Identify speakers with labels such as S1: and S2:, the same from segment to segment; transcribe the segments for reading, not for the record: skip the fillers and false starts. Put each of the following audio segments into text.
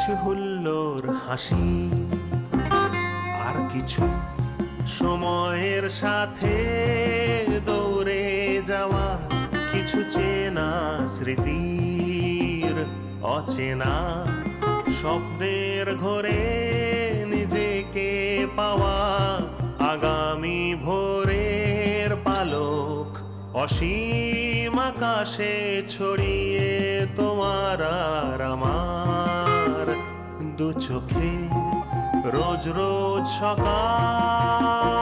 S1: কিছু হুল্লোড় হাসি, আর কিছু সময়ের সাথে দৌড়ে যাওয়া, কিছু চেনা স্মৃতির অচেনা স্বপ্নের ঘরে নিজেকে পাওয়া, আগামী ভোরের পালক অসীম আকাশে ছড়িয়ে তোমার আর আমার দু চোখে রোজ রোজ সকাল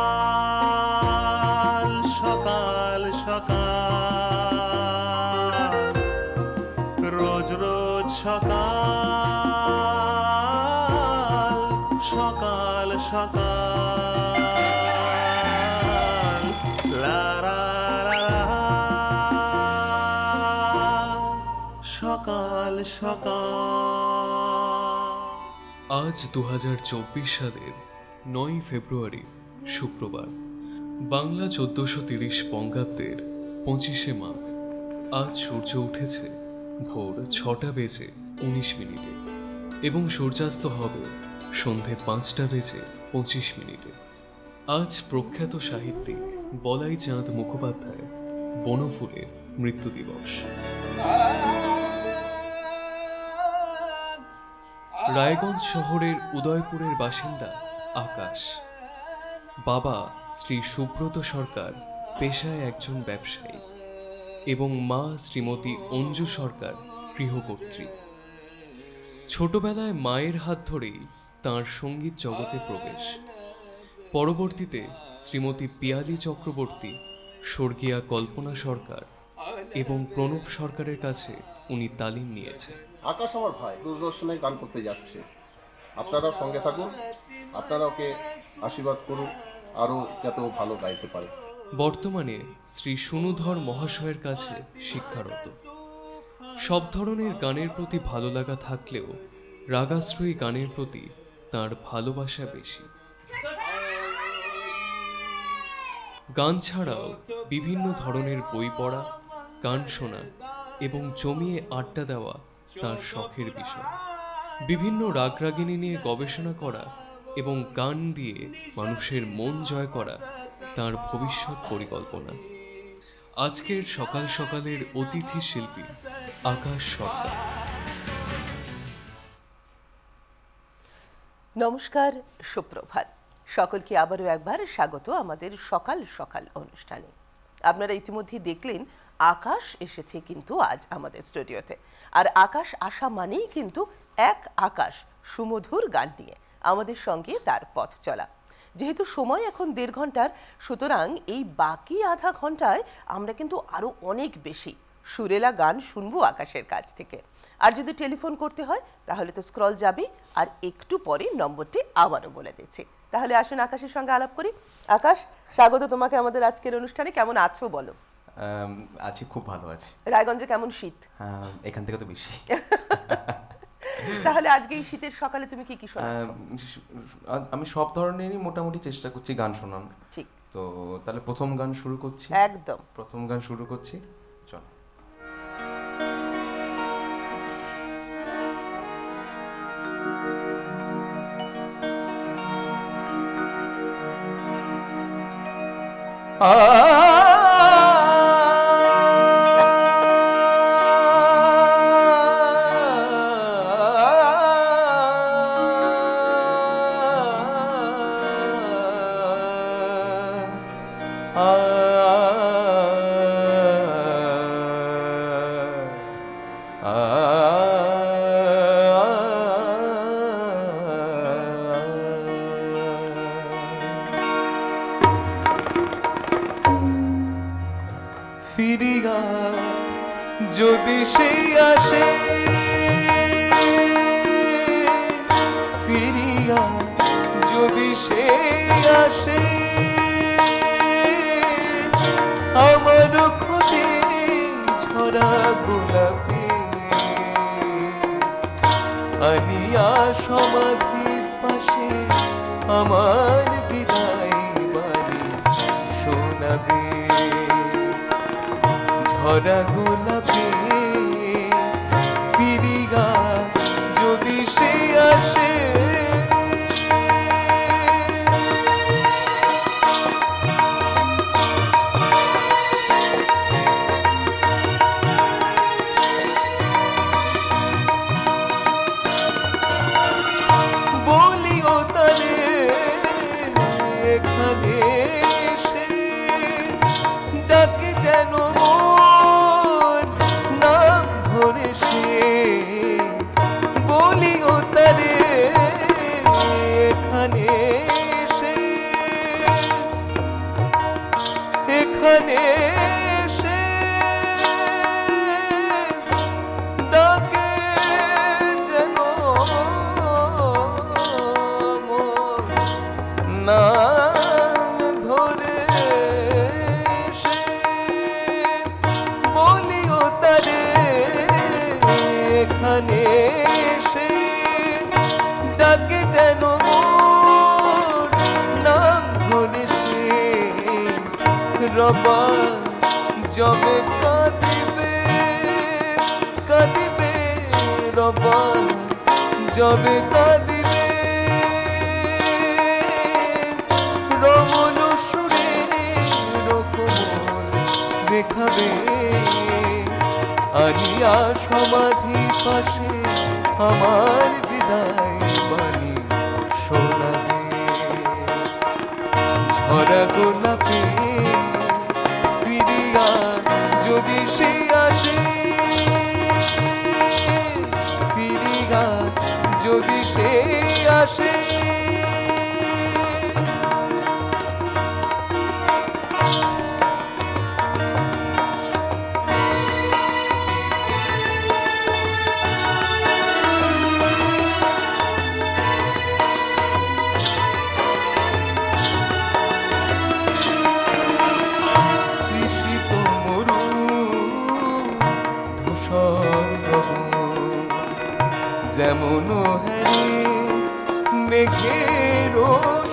S1: সকাল সকাল, রোজ রোজ সকাল সকাল সকাল, লা লা লা লা, সকাল সকাল।
S2: আজ 2024 সালের 9 ফেব্রুয়ারি শুক্রবার, বাংলা 1430 বঙ্গাব্দের 25শে মাঘ। আজ সূর্য উঠেছে ভোর 6টা বেজে 19 মিনিটে এবং সূর্যাস্ত হবে সন্ধে 5টা বেজে 25 মিনিটে। আজ প্রখ্যাত সাহিত্যিক বলাই চাঁদ মুখোপাধ্যায় বনফুলের মৃত্যু দিবস। রায়গঞ্জ শহরের উদয়পুরের বাসিন্দা আকাশ। বাবা শ্রী সুব্রত সরকার পেশায় একজন ব্যবসায়ী এবং মা শ্রীমতী অঞ্জু সরকার গৃহকর্ত্রী। ছোটবেলায় মায়ের হাত ধরেই তাঁর সঙ্গীত জগতে প্রবেশ। পরবর্তীতে শ্রীমতী পিয়ালি চক্রবর্তী, স্বর্গীয়া কল্পনা সরকার এবং প্রণব সরকারের কাছে উনি তালিম নিয়েছেন।
S3: আকাশ আমার ভাই, দূরদর্শনে গান করতে যাচ্ছে। আপনারাও সঙ্গে থাকুন, আপনারা ওকে আশীর্বাদ করুন আরও যাতে ও ভালো গাইতে পারে।
S2: বর্তমানে শ্রী সুনুধর মহাশয়ের কাছে শিক্ষারত। সব ধরনের গানের প্রতি ভালো লাগা থাকলেও রাগাশ্রয়ী গানের প্রতি তাঁর ভালোবাসা বেশি। গান ছাড়াও বিভিন্ন ধরনের বই পড়া, গান শোনা এবং জমিয়ে আড্ডা দেওয়া তাঁর শখের বিষয়। বিভিন্ন রাগরাগিনী নিয়ে গবেষণা করা এবং গান দিয়ে মানুষের মন জয় করা তাঁর ভবিষ্যৎ পরিকল্পনা। আজকের সকাল সকালের অতিথি শিল্পী আকাশ সরকার।
S4: নমস্কার, সুপ্রভাত। সকলকে আবারও একবার স্বাগত আমাদের সকাল সকাল অনুষ্ঠানে। আপনারা ইতিমধ্যে দেখলেন আকাশ এসেছে কিন্তু আজ আমাদের স্টুডিওতে। আর আকাশ আসা মানেই কিন্তু এক আকাশ সুমধুর গান নিয়ে আমাদের সঙ্গে তার পথ চলা। যেহেতু সময় এখন 1.5 ঘন্টার, সুতরাং এই বাকি আধা ঘন্টায় আমরা কিন্তু আরও অনেক বেশি সুরেলা গান শুনবো আকাশের কাছ থেকে। আর যদি টেলিফোন করতে হয় তাহলে তো স্ক্রল যাবে, আর একটু পরে নম্বরটি আবারও বলে দিচ্ছি। তাহলে আসুন আকাশের সঙ্গে আলাপ করি। আকাশ, স্বাগত তোমাকে আমাদের আজকের অনুষ্ঠানে। কেমন আছো বলো?
S5: আছি, খুব ভালো আছি।
S4: রায়গঞ্জে কেমন শীত?
S5: এখান থেকে তো বেশি।
S4: তাহলে আজকে এই শীতের সকালে তুমি কি কি শোনাচ্ছ?
S5: আমি সব ধরনেরই মোটামুটি চেষ্টা করছি গান শোনানোর।
S4: ঠিক।
S5: তো তাহলে প্রথম গান শুরু করছি।
S4: একদম
S5: প্রথম গান শুরু করছি, চল।
S6: ফিরিয়া যদি সেই আসে, ফিরিয়া যদি সেই আসে, আমার খোঁজে ঝরা গোলাপে আনিয়া সমাধির পাশে আমার বিদায় বাণী শোনাবে। ঝরা গোলাপে ফিরিয়া যদি সে এখানে এসে ডাকে যেন মোর নাম ধরে সে বলিও তারে এখানে এসে এখানে এসে ডাকে যেন মোর নাম ধরে সে বলিও তারে এখানে এসে ডাকে যেন মোর নাম ধরে সে রবা জবে কাঁদিবে কাঁদিবে রবা জবে কাঁদিবে রমণ সুরে রকমল দেখাবে আনিয়া সমাধি পাশে আমার বিদায় বাণী শোনাবে ঝরা গোলাপে ফিরিয়া যদি সে আসে ফিরিয়া যদি সে আসে তৃষিত মরু ধূসর গগন যেমন হ্যারে মেঘের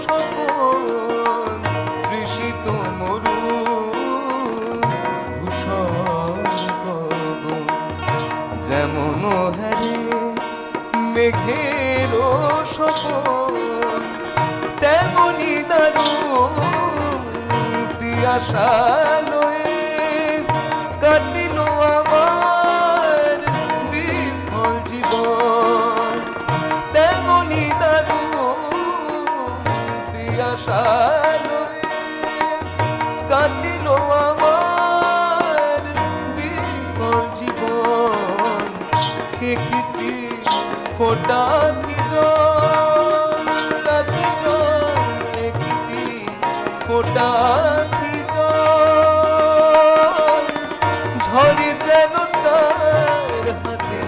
S6: সপন তৃষিত মরু ধূসর গগন যেমন হ্যারে মেঘের সপন তেমনি দারুণ তিয়াশা লয়ে কাটিল আমার বিফল জীবন তেমনি দারুণ তিয়াশা লয়ে কাটিল আমার বিফল জীবন একটি ফোটা কি জল একটি ফোটা কি জল ঝরে যেন তার হাতে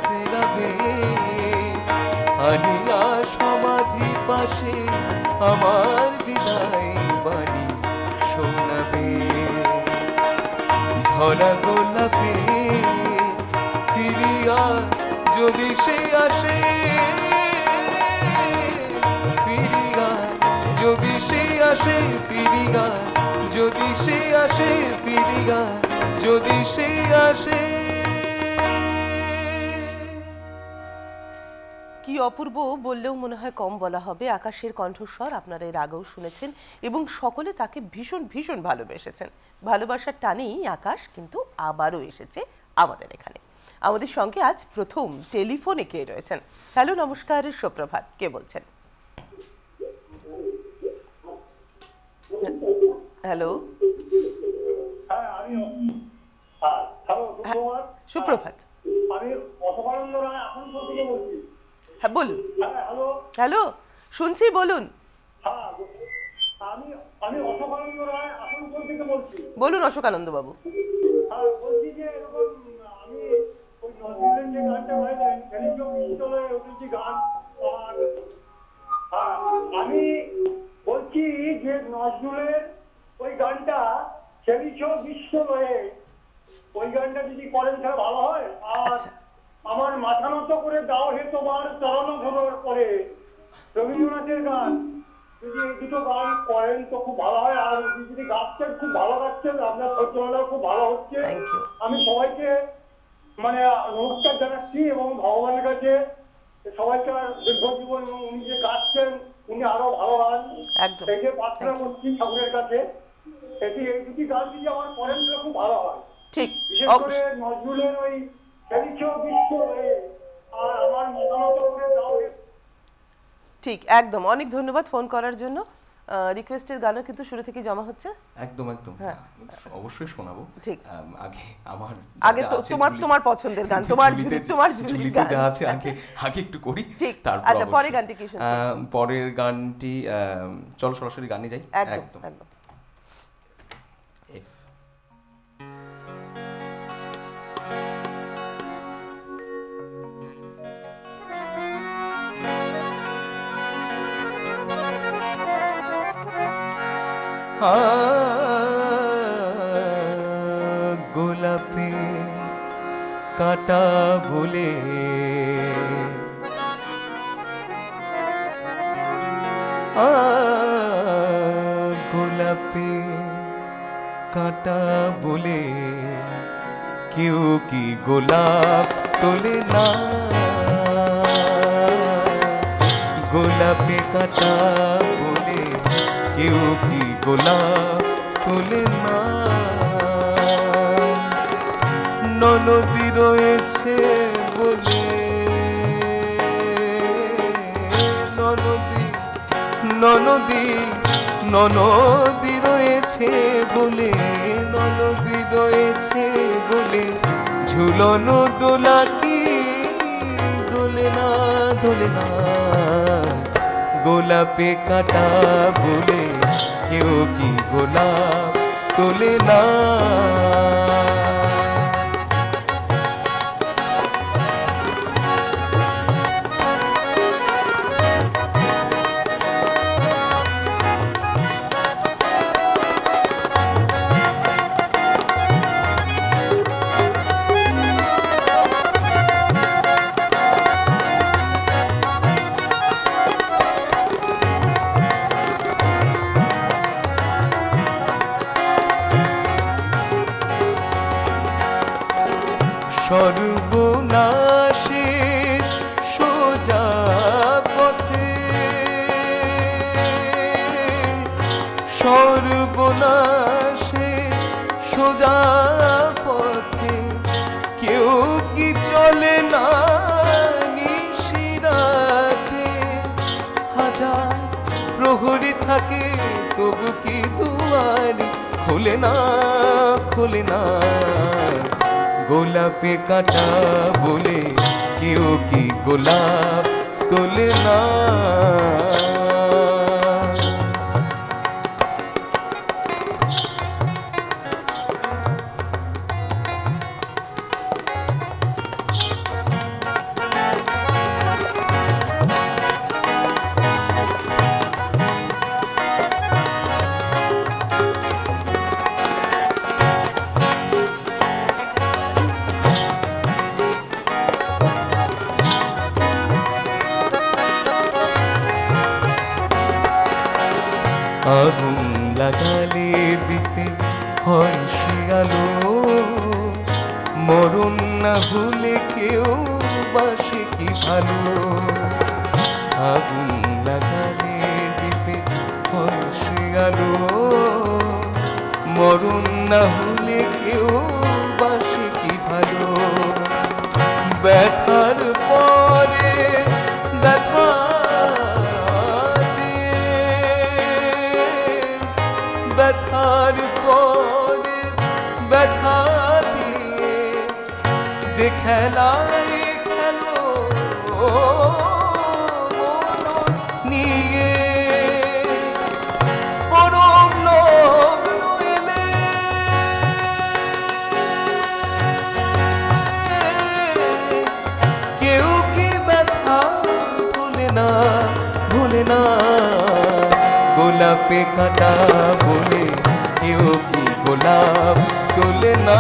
S6: সেরাবে আনিয়া সমাধি পাশে আমার বিদায় বাণী শোনাবে ঝরা গোলাপে ফিরিয়া যদি সে আসে ফিরিয়া যদি সে আসে ফিরিয়া যদি সে আসে ফিরিয়া যদি সে আসে
S4: কি অপূর্ব বললেও মনে হয় কম বলা হবে। আকাশের কণ্ঠস্বর আপনারা এর আগেও শুনেছেন এবং সকলে তাকে ভীষণ ভীষণ ভালোবেসেছেন। ভালোবাসার টানেই আকাশ কিন্তু আবারও এসেছে আমাদের এখানে। আমাদের সঙ্গে আজ প্রথম টেলিফোনে কে রয়েছেন? হ্যালো, নমস্কার, সুপ্রভাত, কে বলছেন? হ্যালো, সুপ্রভাত। হ্যাঁ বলুন। হ্যালো, শুনছি, বলুন। বলুন অশোকানন্দ বাবু।
S7: আমি বলছি যে নজরুলের ওই গানটা সেবিছ বিশ্ব রয়ে ওই গানটা যদি করেন তাহলে ভালো হয়। আর আমার মাথা নত করে দাও হে তোমার চরণ ধরার পরে রবীন্দ্রনাথের গান যদি এই দুটো গান করেন তো খুব ভালো হয়। আর যদি গাচ্ছেন খুব ভালো গাচ্ছেন, আপনার সজ্জনতা খুব ভালো হচ্ছে। আমি সবাইকে মানে নমস্কার জানাচ্ছি এবং ভগবানের কাছে সবাইকে দীর্ঘ জীবন এবং উনি যে গাচ্ছেন উনি আরো ভালো গান এই যে প্রার্থনা করছি ঠাকুরের কাছে। এটি এই দুটি গান যদি আমার করেন তাহলে খুব ভালো হয়। ঠিক, বিশেষ করে নজরুলের ওই বিশ্ব আর আমার মতামত করে দাও।
S4: ঠিক, একদম। অনেক ধন্যবাদ ফোন করার জন্য। রিকোয়েস্টের গানও কিন্তু শুরু থেকে জমা হচ্ছে।
S5: একদম একদম,
S4: হ্যাঁ।
S5: অবশ্যই শোনাবো।
S4: ঠিক।
S5: আগে আমার
S4: আগে তো তোমার পছন্দের গান, তোমার ঝুলির গান
S5: যা আছে আগে একটু করি,
S4: ঠিক।
S5: তারপর
S4: আচ্ছা, পরের গানটি কি শুনছো?
S5: পরের গানটি চল সরাসরি গানে যাই।
S4: একদম একদম।
S6: গোলাপে কাটা বলে গোলাপে কাটা বলে কেউ কি গোলাপ তোলে না, গোলাপে কাটা বলে কেউ কি গোলাপ তোলে না। ননদী রয়েছে বলে, ননদী রয়েছে বলে, ননদী রয়েছে বলে ঝুলনো দোলা কি দোলে না, দোলে না। গোলাপে কাটা বলে কেউ কি গোলাপ তোলে না। সর্বনাশের সোজা পথে, সর্বনাশের সোজা পথে কেউ কি চলে না নিশিরাতে। হাজার প্রহরী থাকে তবু কি দুয়ার খোলে না, খোলে না। গোলাপে কাটা বলে কেউ কি গোলাপ তোলে না। আগুন লাগালে দিতে হয় সে আলো, মরণ না হলে কেউ বাসে কি ভালো। আগুন লাগালে দিতে হয় সে আলো, মরণ না হলে কেউ বাসে কি ভালো। ব্যথার পরে ব্যথা ব্যথার পরে ব্যথা দিয়ে যে খেলায় খেলো নিয়ে পরম লগ্ন এলে কেউ কি ব্যথা ভুলে না, ভুলে না। গোলাপে কাটা বলে কেউ কি গোলাপ তোলে না।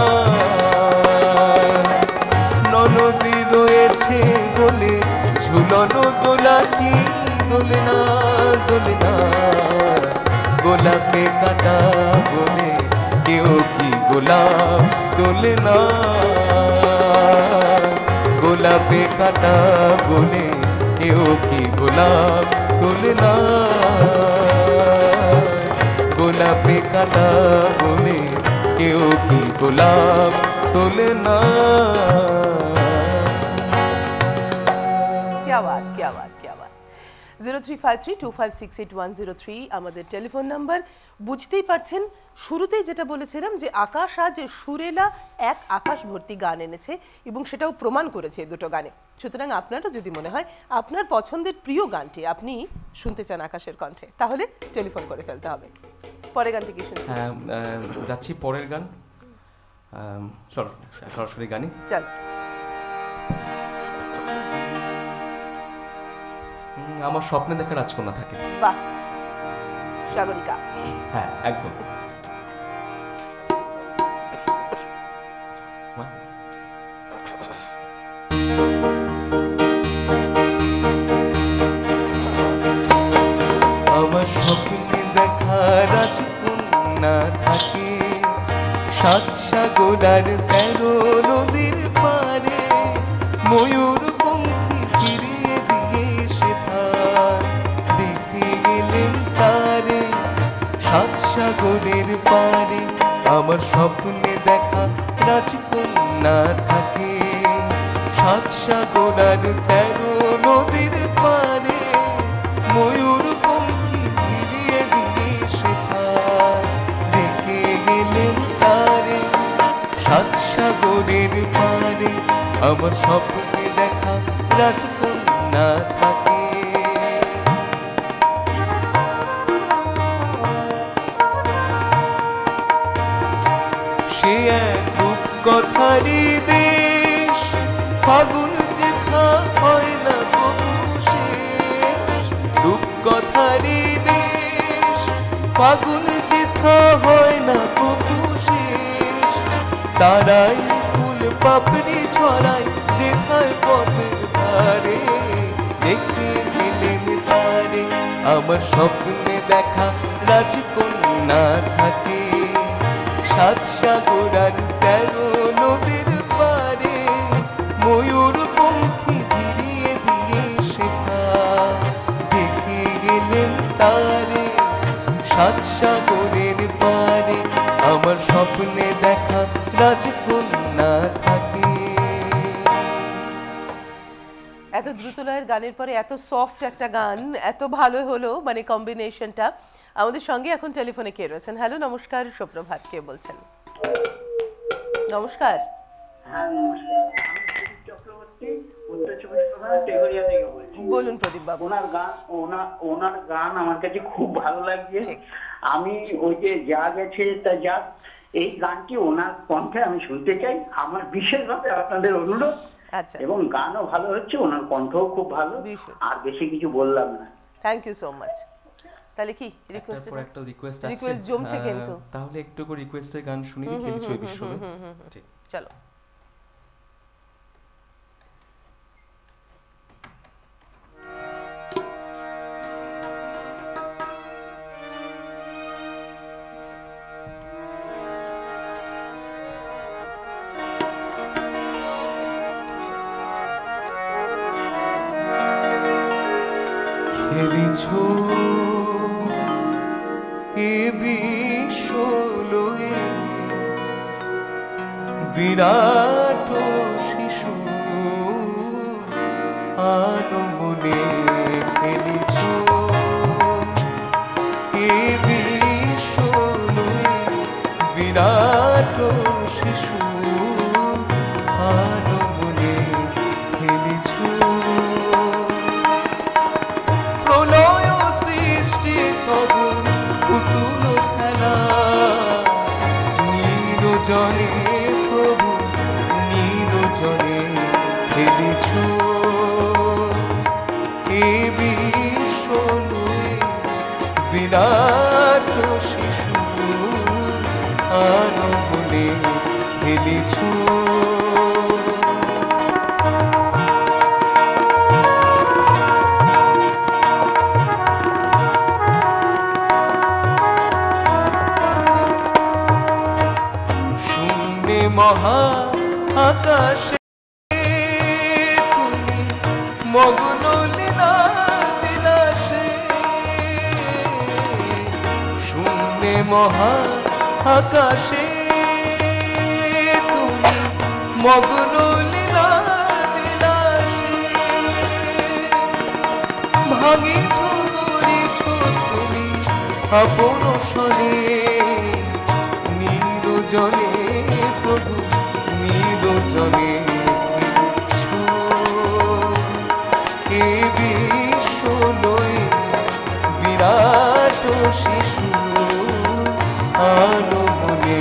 S6: ননদী রয়েছে বলে ঝুলনো দোলা কি দোলে না, দোলে না। গোলাপে কাটা বলে কেউ কি গোলাপ তোলে না। গোলাপে কাটা বলে কেউ কি গোলাপ তোলে না। গোলাপে কাটা বলে কেউ কি গোলাপ তোলে না।
S4: क्या बात, क्या बात, क्या बात। 03532568 আমাদের টেলিফোন নাম্বার। বুঝতেই পারছেন শুরুতেই যেটা বলেছিলাম যে আকাশ আজ সুরেলা এক আকাশ ভর্তি গান এনেছে এবং সেটাও প্রমাণ করেছে দুটো গানে। সুতরাং আপনারও যদি মনে হয় আপনার পছন্দের প্রিয় গানটি আপনি শুনতে চান আকাশের কণ্ঠে, তাহলে টেলিফোন করে ফেলতে হবে। পরের গানটি কি শুনছেন?
S5: যাচ্ছি পরের গান, সরাসরি গানি।
S4: চল।
S5: আমার স্বপ্নে দেখা রাজকন্যা থাকে।
S4: বাহ, সাগরিকা।
S5: হ্যাঁ, একদম।
S6: আমার স্বপ্নে দেখা রাজকন্যা থাকে, 7 সাগর আর 13 নদীর পারে, ময়ূর পঙ্খী ফিরিয়ে দিয়ে সে তার দেখে গেলেন তারে 7 সাগরের পারে। আমার স্বপ্নে দেখা রাজকন্যা থাকে, 7 সাগর আর 13 নদীর পারে, ময়ূর পঙ্খী ফিরিয়ে দিয়ে সে তার দেখে গেলেন তারে 7 সাগরের পারে। আমার স্বপ্নে দেখা রাজকন্যা থাকে। সে এক রূপকথারই দেশ, ফাগুন যেথা হয় না কবু শেষ। রূপকথারই দেশ, ফাগুন যেথা হয় না কবু শেষ। তারাই ফুল পাপড়ি ছড়ায় যেথায় পথের ধারে, দেখে গেলেন তারে। আমার স্বপ্নে দেখা রাজকন্যা থাকে, 7 সাগর আর 13 নদীর পারে, ময়ূর পঙ্খী ফিরিয়ে দিয়ে শেখা দেখে গেলেন তারে 7 সাগরের পারে। আমার স্বপ্নে দেখা রাজকন্যা থাকে।
S4: এত দ্রুত লয়ের গানের পরে এত সফট একটা গান, এত ভালো হলো মানে কম্বিনেশনটা। আমাদের সঙ্গে এখন টেলিফোনে কে রয়েছেন? হ্যালো, নমস্কার, সুপ্রভাত। কে বলছেন? নমস্কার।
S8: হ্যাঁ, নমস্কার। আমি প্রদীপ চক্রবর্তী, উত্তর চব্বিশ পরগনা টেহরিয়া থেকে বলছি।
S4: বলুন প্রদীপ বাবু।
S8: ওনার গান আমার কাছে খুব ভালো লাগছে। আমি ওই যে যা গেছে তা যাক, এই গানটি ওনার কণ্ঠে আমি শুনতে চাই। আমার বিশেষভাবে আপনাদের অনুরোধ।
S4: আচ্ছা।
S8: এবং গানও ভালো হচ্ছে, ওনার কণ্ঠও খুব ভালো। আর বেশি কিছু বললাম না।
S4: Thank you so much. তাহলে কি রিকোয়েস্ট?
S5: একটা রিকোয়েস্ট আছে।
S4: রিকোয়েস্ট জমছে কিন্তু।
S5: তাহলে একটু করে রিকোয়েস্টের গান শুনি খেলি ছবি বিশ্ববে। ঠিক,
S4: চলো।
S6: খেলিছ এ বিশ্বলয়ে বিরাট শিশু আনমনে। খেলিছ এ বিশ্বলয়ে বিরাট শিশু আনমনে। খেলিছ প্রলয় সৃষ্টি তবু পুতুল খেলা, নিরজনে প্রভু নিরজনে। খেলিছ এ বিশ্বলয়ে বিরাট শিশু আনমনে। খেলিছ মহা আকাশে তুমি মগ্ন লীলা বিলাসে। শূন্যে মহা আকাশে তুমি মগ্ন লীলা বিলাসে। ভাঙিছ গড়িছ তুমি আপন স্বরে নিরজনে প্রভু নিরজনে এ বিশ্ব লয়ে বিরাট শিশু আলো মনে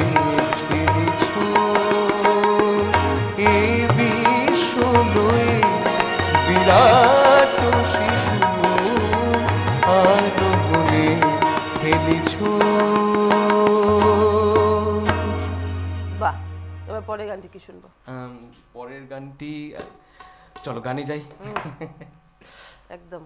S6: ফেলেছ এ বিশ্ব লয়ে বিরাট শিশু আলো মনে ফেলেছ।
S4: বাহ, এবার পরের গানটি কি শুনবো?
S5: পরের গানটি চলো গানে যাই।
S4: একদম।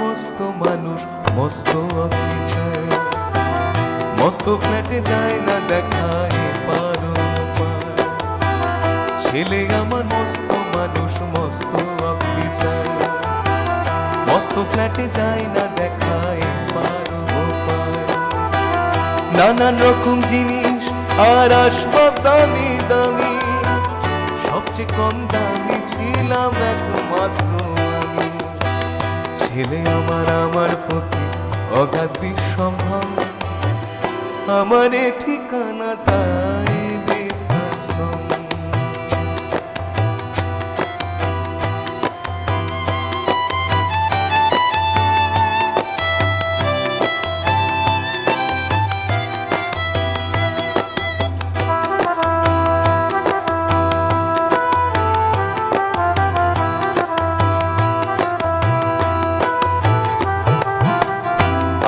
S6: মস্ত মানুষ মস্ত অফিসার মস্ত ফ্ল্যাটে যায় না দেখায় পারো ছেলে আমার মস্ত মানুষ মস্ত অফিসার মস্ত ফ্ল্যাটে যায় না দেখায় পারো নানান রকম জিনিস আর আসবাব দামি দামি সবচেয়ে কম দামি ছিলাম একমাত্র ছেলে আমার প্রতি অগাধ বিসম্ভব আমার ঠিকানা তাই বৃদ্ধাশ্রম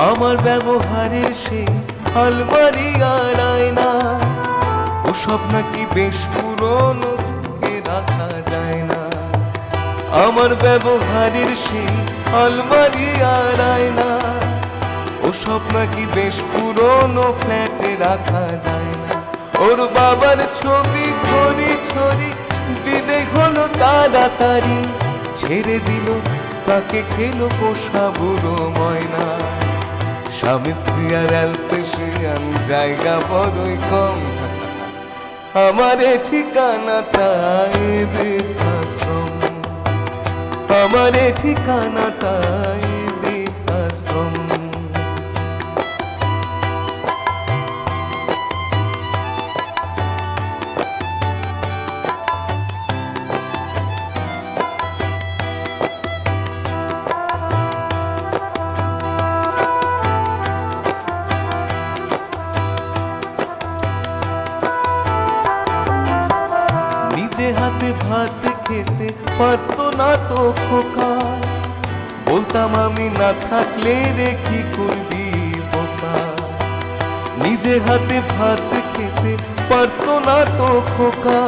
S6: আমার ব্যবহারের সেই আলমারি আর আয়না ওসব নাকি বেশ পুরনো কে রাখা যায় না আমার ব্যবহারের সেই আলমারি আর আয়না ওসব নাকি বেশ পুরনো ফ্ল্যাটে রাখা যায় না ওর বাবার ছবি ঘড়ি ছড়ি বিদে হলো তাড়াতাড়ি ছেড়ে দিল তাকে খেলো পোষা বুড়ো ময়না স্বামী স্ত্রী আর অ্যালসেশিয়ান জায়গা বড়ই কম আমার ঠিকানা তাই বৃদ্ধাশ্রম আমার ঠিকানা তাই বৃদ্ধাশ্রম হাতে ভাত খেতে পারতো না তো খোকা বলতাম আমি না থাকলে রে কি করবি বোকা নিজে হাতে ভাত খেতে পারতো না তো খোকা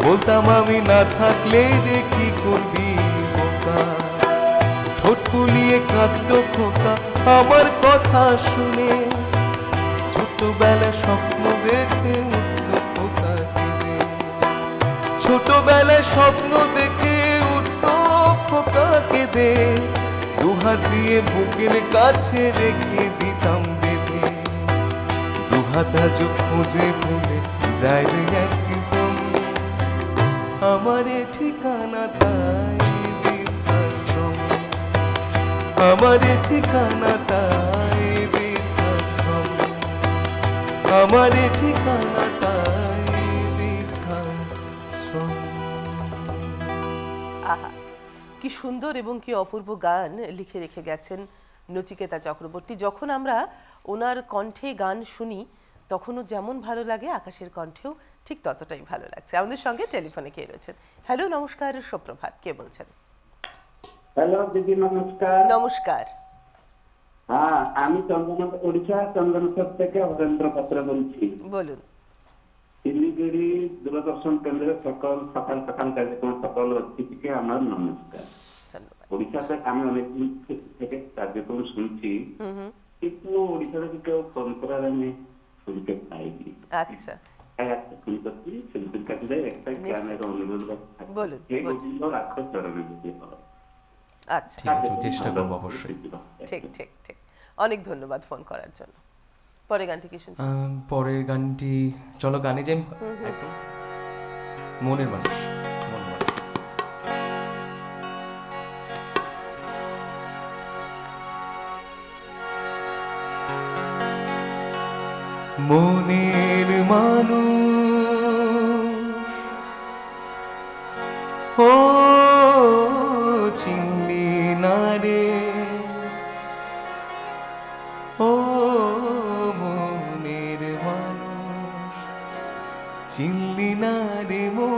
S6: বলতাম আমি না থাকলে রে কি করবি বোকা ঠোঁট ফুলিয়ে কাঁদতো খোকা আমার কথা শুনে ছোটবেলা স্বপ্ন দেখে ছোটবেলায় স্বপ্ন দেখে উঠতো খোকা কেঁদে দুহাত দিয়ে বুকের কাছে রেখে দিতাম বেঁধে দুহাত আজ খুঁজে ভুলে যায় রে একদম আমার ঠিকানা তাই বৃদ্ধাশ্রম আমার ঠিকানা তাই বৃদ্ধাশ্রম আমার ঠিকানা তাই
S4: আহা, কি সুন্দর এবং কি অপূর্ব গান লিখে রেখে গেছেন নচিকেতা চক্রবর্তী। যখন আমরা ওনার কণ্ঠে গান শুনি তখনও যেমন ভালো লাগে আকাশের কণ্ঠেও ঠিক ততটাই ভালো লাগছে। আমাদের সঙ্গে টেলিফোনে কে রয়েছেন? হ্যালো, নমস্কার, সুপ্রভাত, কে বলছেন?
S8: হ্যালো দিদি, নমস্কার।
S4: নমস্কার।
S8: হ্যাঁ, আমি উড়িষ্যা চন্দনপুর থেকে অরেন্দ্র পাত্র বলছি।
S4: বলুন।
S8: শিলিগুড়ি দূরদর্শন কেন্দ্রের সকাল কার্যক্রম সকল অতিথিকে আমার নমস্কার। উড়িষ্যাতে আমি অনেকদিন থেকে কার্যক্রম শুনছি, কিন্তু উড়িষ্যাতে কেউ ফোন করার আমি শুনতে পাইনি।
S4: আচ্ছা,
S8: একটা ফোন করছি, শিল্পীর কাছে একটা গানের অনুরোধ
S4: বলুন।
S8: রাখো চরণে দিতে হবে।
S4: আচ্ছা,
S5: ঠিক আছে, চেষ্টা করবো অবশ্যই।
S4: ঠিক ঠিক ঠিক। অনেক ধন্যবাদ ফোন করার জন্য। পরের গানটি কি শুনছি?
S5: পরের গানটি, চলো গানে যাই একদম। মনের মানুষ, মনের মানুষ। মনের মানুষ ও চিনলি না রে, ও মনের মানুষ চিনলি না রে মো।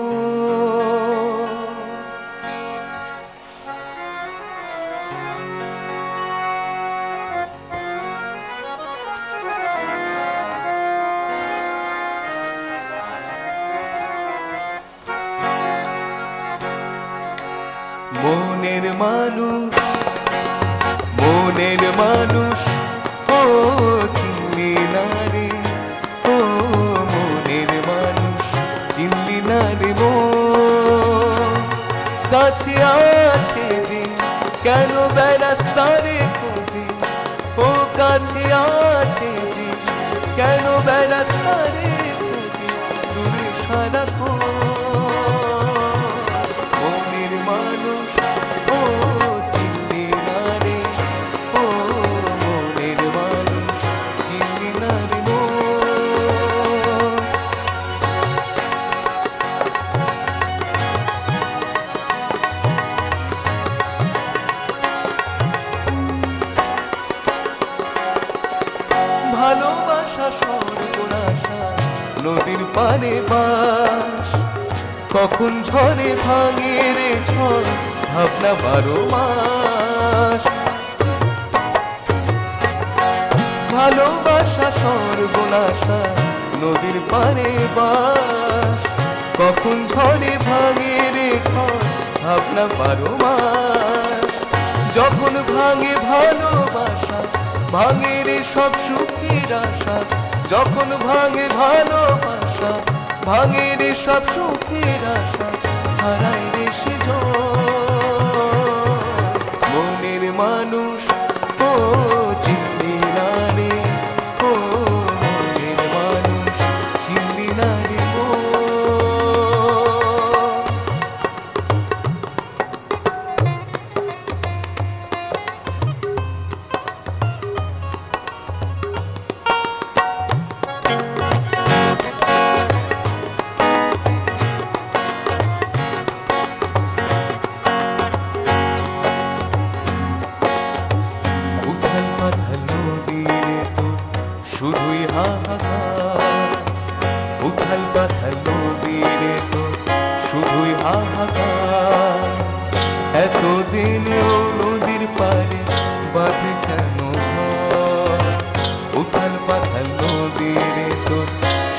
S5: মনের মানুষ, মনের মানুষ ও চিনলি না রে, ও মনের মানুষ চিনলি না রে মো। কাছে আছে যে কেন বেড়াস তারে খোঁজে, ও কাছে আছে যে কেন বেড়াস তারে খোঁজে, দূরে সারাক্ষণ। মনের মানুষ ও চিনলি না রে, ও মনের মানুষ চিনলি না রে মো। ভালোবাসা সর্বনাশা নদীর পানে বাস, কখন ঝড়ে ভাঙে রে ঝড় ভাবনা 12 মাস। ভালোবাসা সর্বনাশা নদীর পানে বাস, কখন ঝড়ে ভাঙে রে ঝড় ভাবনা 12 মাস। যখন ভাঙে ভালোবাসা ভাঙে রে সব সুখের আশা, যখন ভাঙে ভালোবাসা ভাঙে রে সব সুখের আশা, হারায় রে সে মনের মানুষ ও চিনলি না রে, ও মনের মানুষ চিনলি না রে ও। উথাল পাথাল নদীরে তো শুধুই হাহাকার, উথাল পাথাল নদীরে তো শুধুই হাহাকার। এত জেনেও নদীর পারে বাঁধে কেন ঘর, উথাল পাথাল নদীরে তো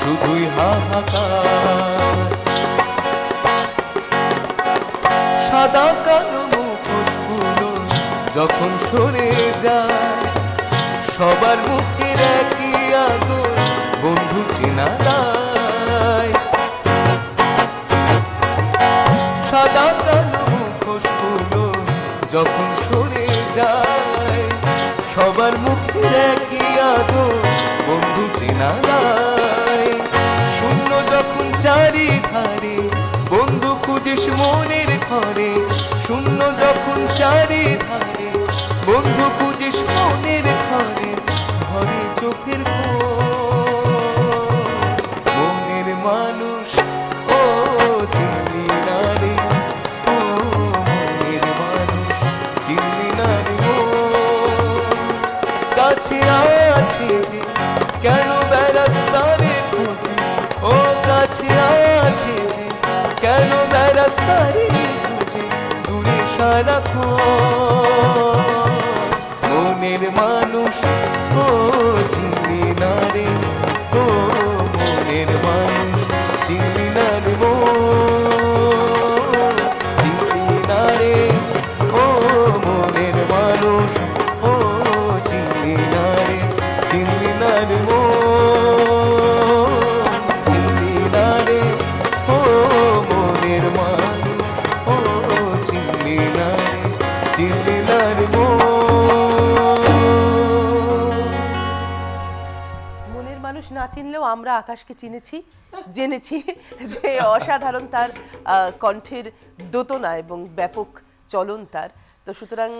S5: শুধুই হাহাকার। সাদা কালো মুখোশগুলো যখন সরে যায়, সবার মুখের একই আদর বন্ধু চেনা দায়। সাদা কালো মুখোশগুলো যখন সরে যায়, সবার মুখের একই আদর বন্ধু চেনা দায়। শূন্য যখন চারিধারে বন্ধু খুঁজিস মনের ঘরে, শূন্য যখন চারিধারে বন্ধু খুঁজিস মনের ঘরে, ঘরে চোখের মনের মানুষ ও চিনলি না রে, ও মনের মানুষ চিনলি না রে ও। কাছে আছে যে কেন বেড়াস তারে খোঁজে, ও কাছে আছে যে কেন বেড়াস তারে খোঁজে, দূরে
S6: রাখো মনের মানুষ ও চিনলি না রে ও মনের মানুষ চিনলি না রে মো চিনলি না রে ও মনের মানুষ ও চিনলি না রে চিনলি না রে মো চিনলি না রে ও মনের মানুষ ও চিনলি না রে চিনলি না রে মো।
S4: মনের মানুষ না চিনলেও আমরা আকাশকে চিনেছি, জেনেছি যে অসাধারণ তার কণ্ঠের দোতনা এবং ব্যাপক চলন তার। তো সুতরাং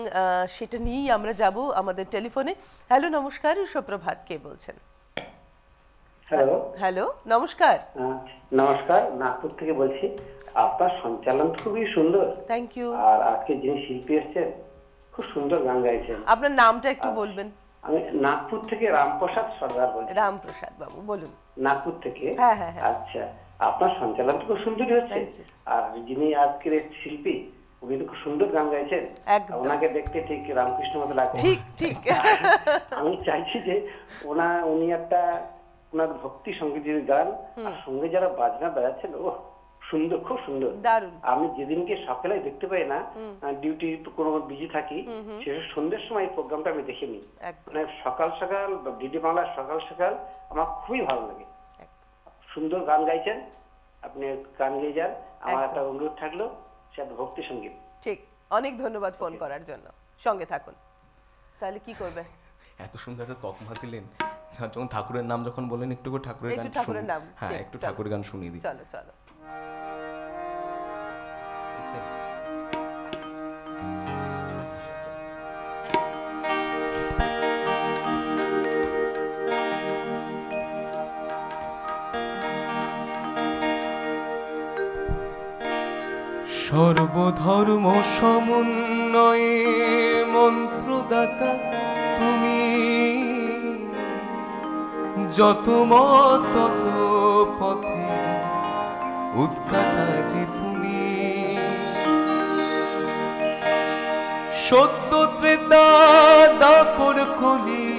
S4: সেটা নিয়েই আমরা যাব আমাদের টেলিফোনে। হ্যালো, নমস্কার, সুপ্রভাত, কে বলছেন?
S9: হ্যালো
S4: হ্যালো, নমস্কার।
S9: নমস্কার, নাগপুর থেকে বলছি। আপনার সঞ্চালন খুবই সুন্দর।
S4: Thank you.
S9: আর আজকে যিনি শিল্পী এসেছেন খুব সুন্দর গান গাইছেন।
S4: আপনার নামটা একটু বলবেন?
S9: আমি নাগপুর থেকে রামপ্রসাদ সর্দার বলছি।
S4: রামপ্রসাদ বাবু বলুন।
S9: নাগপুর থেকে?
S4: হ্যাঁ হ্যাঁ।
S9: আচ্ছা, আপনার সঞ্চালন খুব সুন্দরই হচ্ছে। আর যিনি আজকের শিল্পী উনি তো খুব সুন্দর গান গাইছেন। ওনাকে দেখতে ঠিক রামকৃষ্ণ মতো লাগছে।
S4: ঠিক ঠিক।
S9: আমি চাইছি যে উনি একটা ওনার ভক্তি সঙ্গীতের গান আর সঙ্গে যারা বাজনা বাজাচ্ছেন, ও সুন্দর, খুব সুন্দর, দারুণ। আমি যেদিনকে সকালে দেখতে পাই না, ডিউটি কোনো বিজি থাকি, শেষে সন্ধ্যের সময় এই প্রোগ্রামটা আমি দেখিনি। মানে সকাল সকাল ডিডি বাংলার সকাল সকাল আমার খুবই ভালো লাগে। সুন্দর গান গাইছেন আপনি, গান গেয়ে যান। আমার একটা অনুরোধ থাকলো, সেটা ভক্তি সঙ্গীত।
S4: ঠিক, অনেক ধন্যবাদ ফোন করার জন্য। সঙ্গে থাকুন। তাহলে কি করবে?
S6: এত সুন্দর একটা তকমা দিলেন, যখন ঠাকুরের নাম যখন বলেন একটু করে ঠাকুরের গান,
S4: ঠাকুরের নাম,
S6: হ্যাঁ একটু ঠাকুরের গান শুনিয়ে দিই।
S4: চলো চলো।
S6: সর্বধর্ম সমন্বয়ে মন্ত্রদাতা তুমি, যত মত তত পথে উৎকাতা যে তুমি, সত্য ত্রেতা দাপর কলি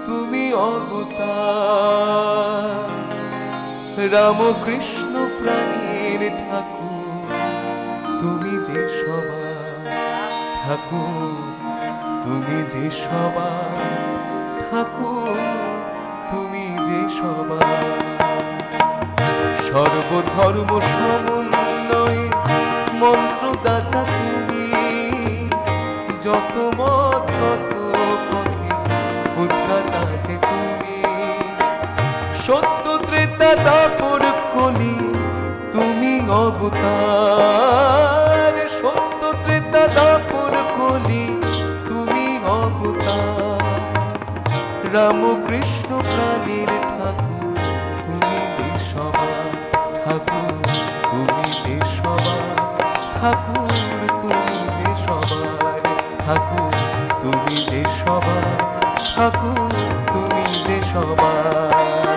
S6: তুমি অবতার, রামকৃষ্ণ প্রাণীর ঠাকুর তুমি যে সবার ঠাকুর, তুমি যে সবার ঠাকুর, তুমি যে সবার। সর্বধর্ম সমন্বয়ে মন্ত্রদাতা তুমি, যত মত তত পথে উৎকাতা যে তুমি, সত্য ত্রেতা দাপর কলি তুমি অবতার, সত্য ত্রেতা দাপর কলি তুমি অবতার, রামকৃষ্ণ প্রাণীর ঠাকুর তুমি যে সবার ঠাকুর, তুমি যে সবার ঠাকুর, তুমি যে সবার ঠাকুর, তুমি যে সবার ঠাকুর, তুমি যে সবার।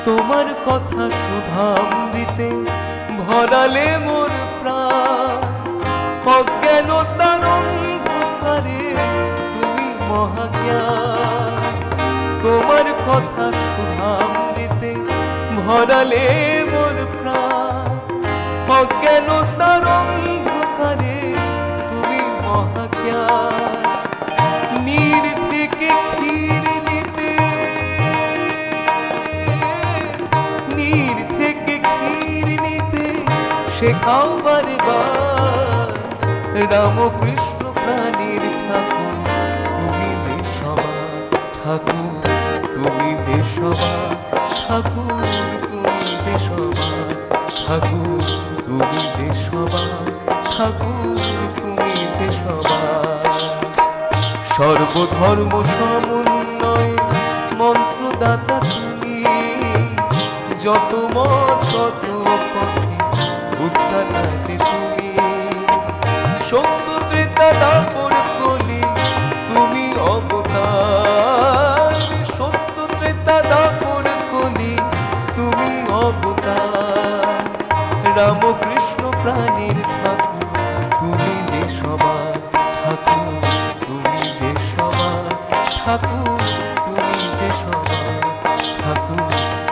S6: তোমার কথা সুধামৃতে ভরালে মোর প্রাণ, অজ্ঞানতার অন্ধকারে তুমি মহাজ্ঞান, তোমার কথা সুধামৃতে ভরালে মোর প্রাণ, অজ্ঞানতার অন্ধকারে তুমি মহাজ্ঞান, নীর থেকে ক্ষীর নিতে, নীর থেকে ক্ষীর নিতে শেখাও বারে বার, রামকৃষ্ণ প্রাণীর ঠাকুর তুমি যে সবার ঠাকুর, তুমি যে সবার ঠাকুর, তুমি যে সবার ঠাকুর, তুমি যে সবার ঠাকুর, তুমি যে সবার। সর্বধর্ম সমন্বয়ে মন্ত্রদাতা তুমি, যত মত তত পথে উদ্ধার আছে তুমি। সত্য ত্রেতা দাপর কলি তুমি অবতার, সত্য ত্রেতা দাপর কলি তুমি অবতার। রামকৃষ্ণ প্রাণীর ঠাকুর তুমি যে সবার ঠাকুর, তুমি যে সবার ঠাকুর, তুমি যে সবার ঠাকুর,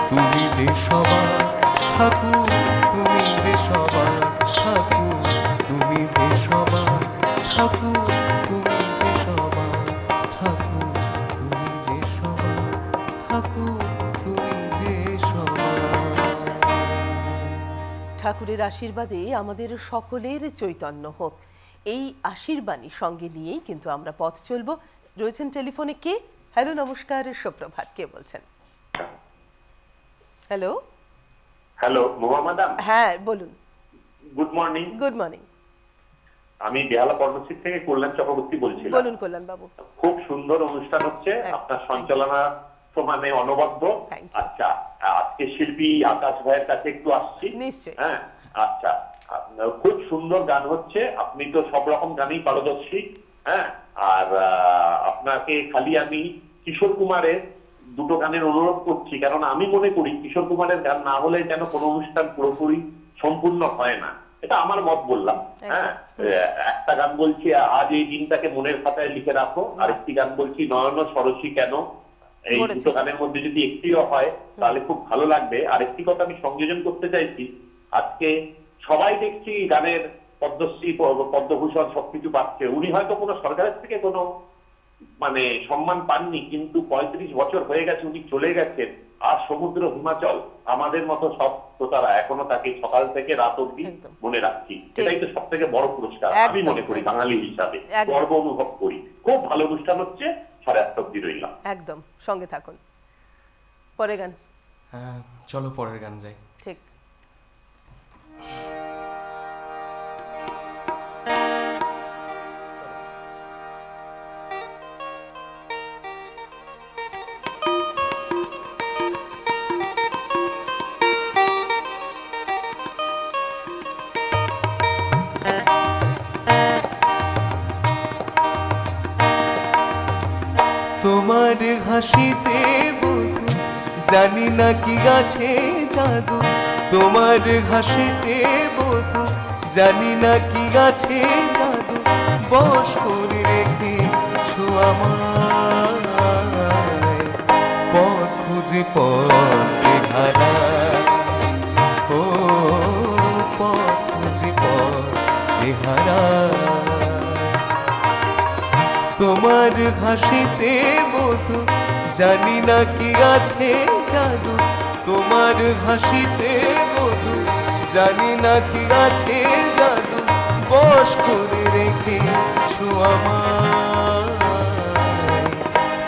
S6: তুমি যে সবার ঠাকুর, তুমি যে সবার ঠাকুর, তুমি যে সবার ঠাকুর, তুমি যে সবার ঠাকুর, তুমি যে সবার ঠাকুর, তুমি যে সবার।
S4: ঠাকুরের আশীর্বাদে আমাদের সকলের চৈতন্য হোক, এই আশীর্বাণী সঙ্গে নিয়েই কিন্তু আমরা পথ চলব। রয়েছেন টেলিফোনে কে? হ্যালো, নমস্কার, সুপ্রভাত, কে বলছেন? Hello
S10: hello মোমা madam.
S4: হ্যাঁ বলুন।
S10: Good morning.
S4: Good morning.
S10: আমি বেহালা পর্ণশ্রী থেকে কল্যাণ চক্রবর্তী বলছিলাম।
S4: বলুন কল্যাণ বাবু।
S10: খুব সুন্দর অনুষ্ঠান হচ্ছে, আপনার সঞ্চালনা মানে অনবদ্য। আচ্ছা, আজকে শিল্পী আকাশ ভাইয়ের কাছে একটু আসছি।
S4: নিশ্চয়ই।
S10: হ্যাঁ, আচ্ছা, খুব সুন্দর গান হচ্ছে, আপনি তো সব রকম গানই পারদর্শী। হ্যাঁ, আর আপনাকে খালি আমি কিশোর কুমারের দুটো গানের অনুরোধ করছি, কারণ আমি মনে করি কিশোর কুমারের গান না হলে যেন কোনো অনুষ্ঠান পুরোপুরি সম্পূর্ণ হয় না, এটা আমার মত বললাম। হ্যাঁ, একটা গান বলছি আজ এই দিনটাকে মনের খাতায় লিখে রাখো, আরেকটি গান বলছি নয়ন সরসী কেন। এই দুটো গানের মধ্যে যদি একটিও হয় তাহলে খুব ভালো লাগবে। আরেকটি কথা আমি সংযোজন করতে চাইছি, আজকে সবাই দেখছি গানের পদ্মশ্রী পদ্মভূষণ সবকিছু পাচ্ছে, উনি হয়তো কোনো সরকারের থেকে কোনো মানে সম্মান পাননি, কিন্তু 35 বছর হয়ে গেছে উনি চলে গেছেন, আর সমুদ্র হিমাচল আমাদের মতো সব শ্রোতারা এখনো তাকে সকাল থেকে রাত অবধি মনে রাখছি। এটাই তো সব থেকে বড় পুরস্কার আমি মনে করি বাঙালি হিসাবে, গর্ব অনুভব করি। খুব ভালো অনুষ্ঠান হচ্ছে, 8:30 অবধি রইলাম।
S4: একদম সঙ্গে থাকুন। পরে গান।
S2: হ্যাঁ চলো পরের গান যাই।
S4: ঠিক।
S6: তোমার হাসিতে বধু জানি না কি আছে জাদু, তোমার হাসিতে বধু জানি না কি আছে জাদু, বশ করে রেখেছো আমায় পথ খুঁজে পথে হারায়, ও পথ খুঁজে পথে হারায়। তোমার হাসিতে বধু জানি না কি আছে জাদু, তোমার হাসিতে বধু জানি না কি আছে জাদু, বশ করে রেখেছো আমায়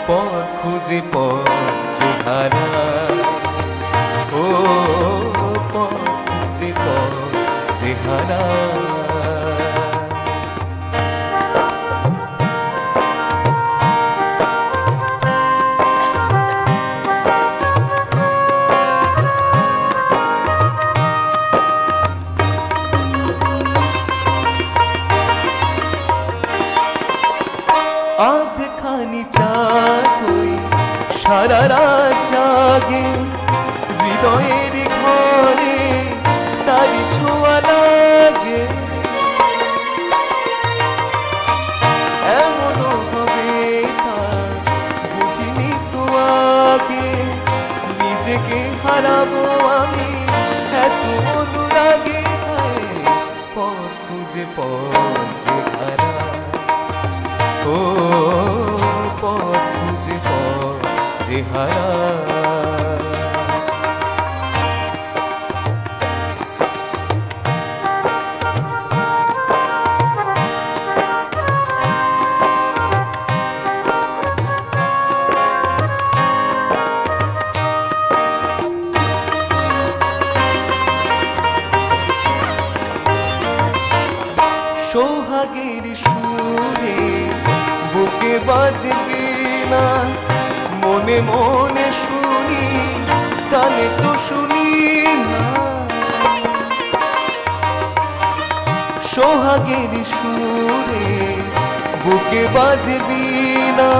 S6: পথ খুঁজে পথে হারায়, ও পথ খুঁজে পথে হারায়। আধখানি চাই সারা রাত জাগে, হৃদয়ের ঘরে তারি ছোঁয়া লাগে, এমনও হবে তা বুঝিনি তো আগে, নিজেকে হারাবো আমি এত অনুরাগে, পথ খুঁজে পথে হারায়, ও পথ খুঁজে পথে হারায়। সোহাগের সুরে বুকে বাজবে না, মনে মনে শুনি কানে তো শুনি সোহাগের সুরে বুকে বাজবি না,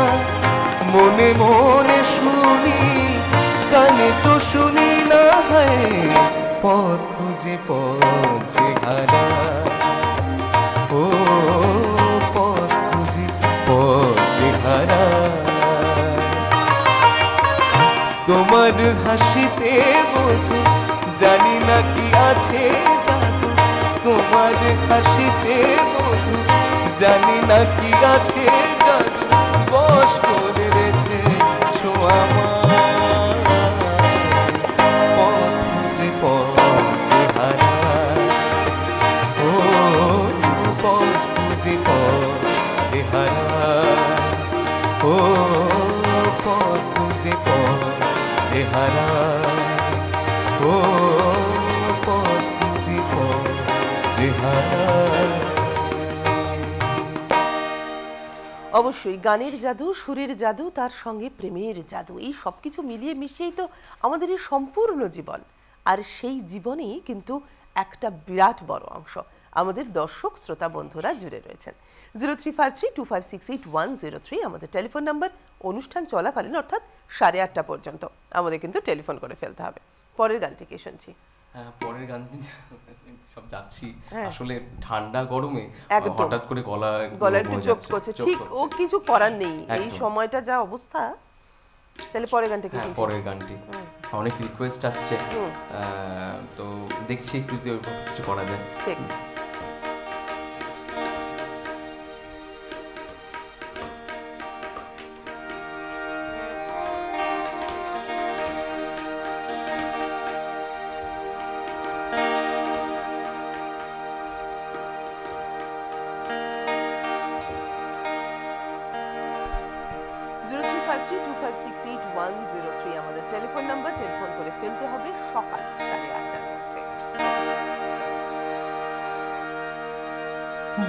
S6: মনে মনে শুনি কানে তো শুনি না, হয় পথ খুঁজে পথে হারা, ও পথ খুঁজে পথে হারা। তোমার হাসিতে বধু জানি না কি আছে জাদু, তোমার হাসিতে বধু জানি না কি আছে জাদু, বশ করে রেখেছো আমার পথ খুঁজে পথে হারা, ও পথ খুঁজে পথে হারা, ও পথ খুঁজে পথে হারা, ও পথ খুঁজে পথে হারা।
S4: অবশ্যই গানের জাদু, সুরের জাদু, তার সঙ্গে প্রেমের জাদু, এই সব কিছু মিলিয়ে মিশিয়েই তো আমাদের এই সম্পূর্ণ জীবন। আর সেই জীবনেই কিন্তু একটা বিরাট বড় অংশ আমাদের দর্শক শ্রোতা বন্ধুরা জুড়ে রয়েছেন। 03532568 আমাদের টেলিফোন নাম্বার। অনুষ্ঠান চলাকালীন অর্থাৎ 8:30 পর্যন্ত আমাদের কিন্তু টেলিফোন করে ফেলতে হবে। পরের গানটি কি শুনছি?
S2: পরের গান সব যাচ্ছি আসলে ঠান্ডা গরমে হঠাৎ করে গলা
S4: একটু চোখ করছে, ঠিক ও কিছু করার নেই, এই সময়টা যা অবস্থা। তাহলে পরের গানটা কি শুনছি?
S2: পরের গানটি অনেক রিকোয়েস্ট আসছে, তো দেখছি একটু যদি কিছু করা যায়।
S4: ঠিক। আমাদের টেলিফোন নাম্বার, টেলিফোন করে ফেলতে হবে সকাল 8:30 মধ্যে।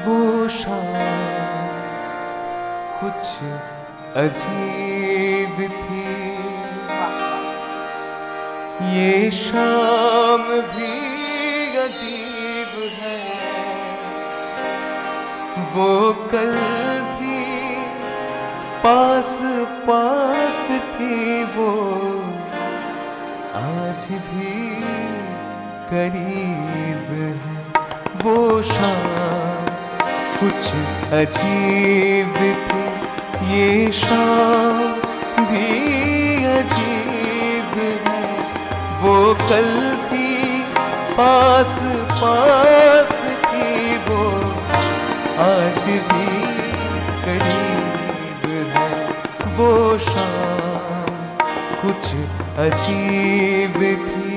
S6: वो शाम कुछ अजीब थी, ये शाम भी अजीब है, वो कल भी पास पास थी, वो आज भी करीब है, वो शाम कुछ अजीब थी, ये शाम भी अजीब है, वो कल भी पास पास थी, वो आज भी करीब है, वो शाम कुछ अजीब थी।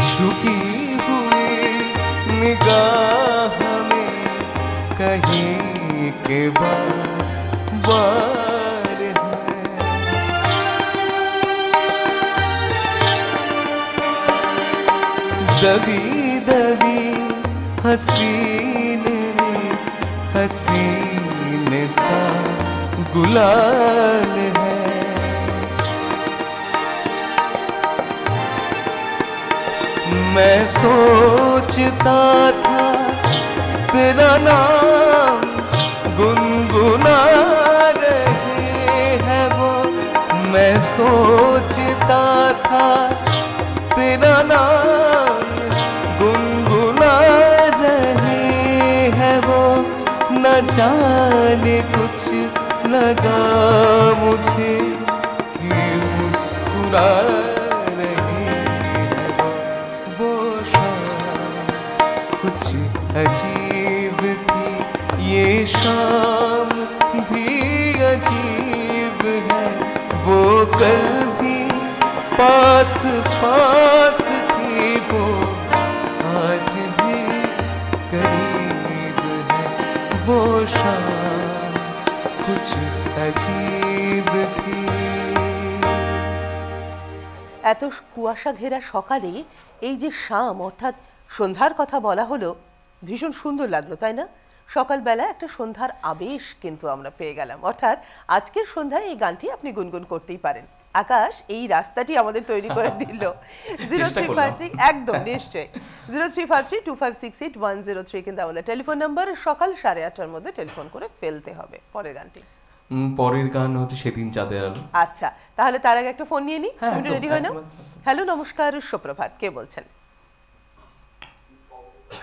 S6: झुकी हुई निगाह में कहीं के बार है, दबी दबी हसीने में हसीने सा गुलाल है, मैं सोचता था तेरा नाम गुनगुना रहे हैं वो, मैं सोचता था तेरा नाम गुनगुना रहे हैं वो, न जाने कुछ लगा मुझे कि मुस्कुरा अजीब थी, ये शाम भी अजीब है, वो कल भी पास पास थी, वो आज भी करीब है, वो शाम कुछ अजीब थी।
S4: এত কুয়াশা ঘেরা সকালে এই যে শাম অর্থাৎ সন্ধ্যার কথা বলা হলো, ভীষণ সুন্দর লাগলো তাই না? সকালবেলা একটা সন্ধ্যার আবেশ কিন্তু আমরা পেয়ে গেলাম। অর্থাৎ আজকের সন্ধ্যায় এই গানটি আপনি গুনগুন করতেই পারেন। আকাশ এই রাস্তাটি আমাদের তৈরি করে দিল। 0353 একদম নিশ্চয়ই 03532568 কিন্তু আমাদের টেলিফোন নাম্বার। সকাল 8:30টার মধ্যে টেলিফোন করে ফেলতে হবে। পরের গানটি
S6: পরের গান হচ্ছে সেদিন চাঁদের আলো।
S4: আচ্ছা, তাহলে তার আগে একটা ফোন নিয়ে নি। তুমি রেডি হয়ে নাও। হ্যালো, নমস্কার, সুপ্রভাত। কে বলছেন?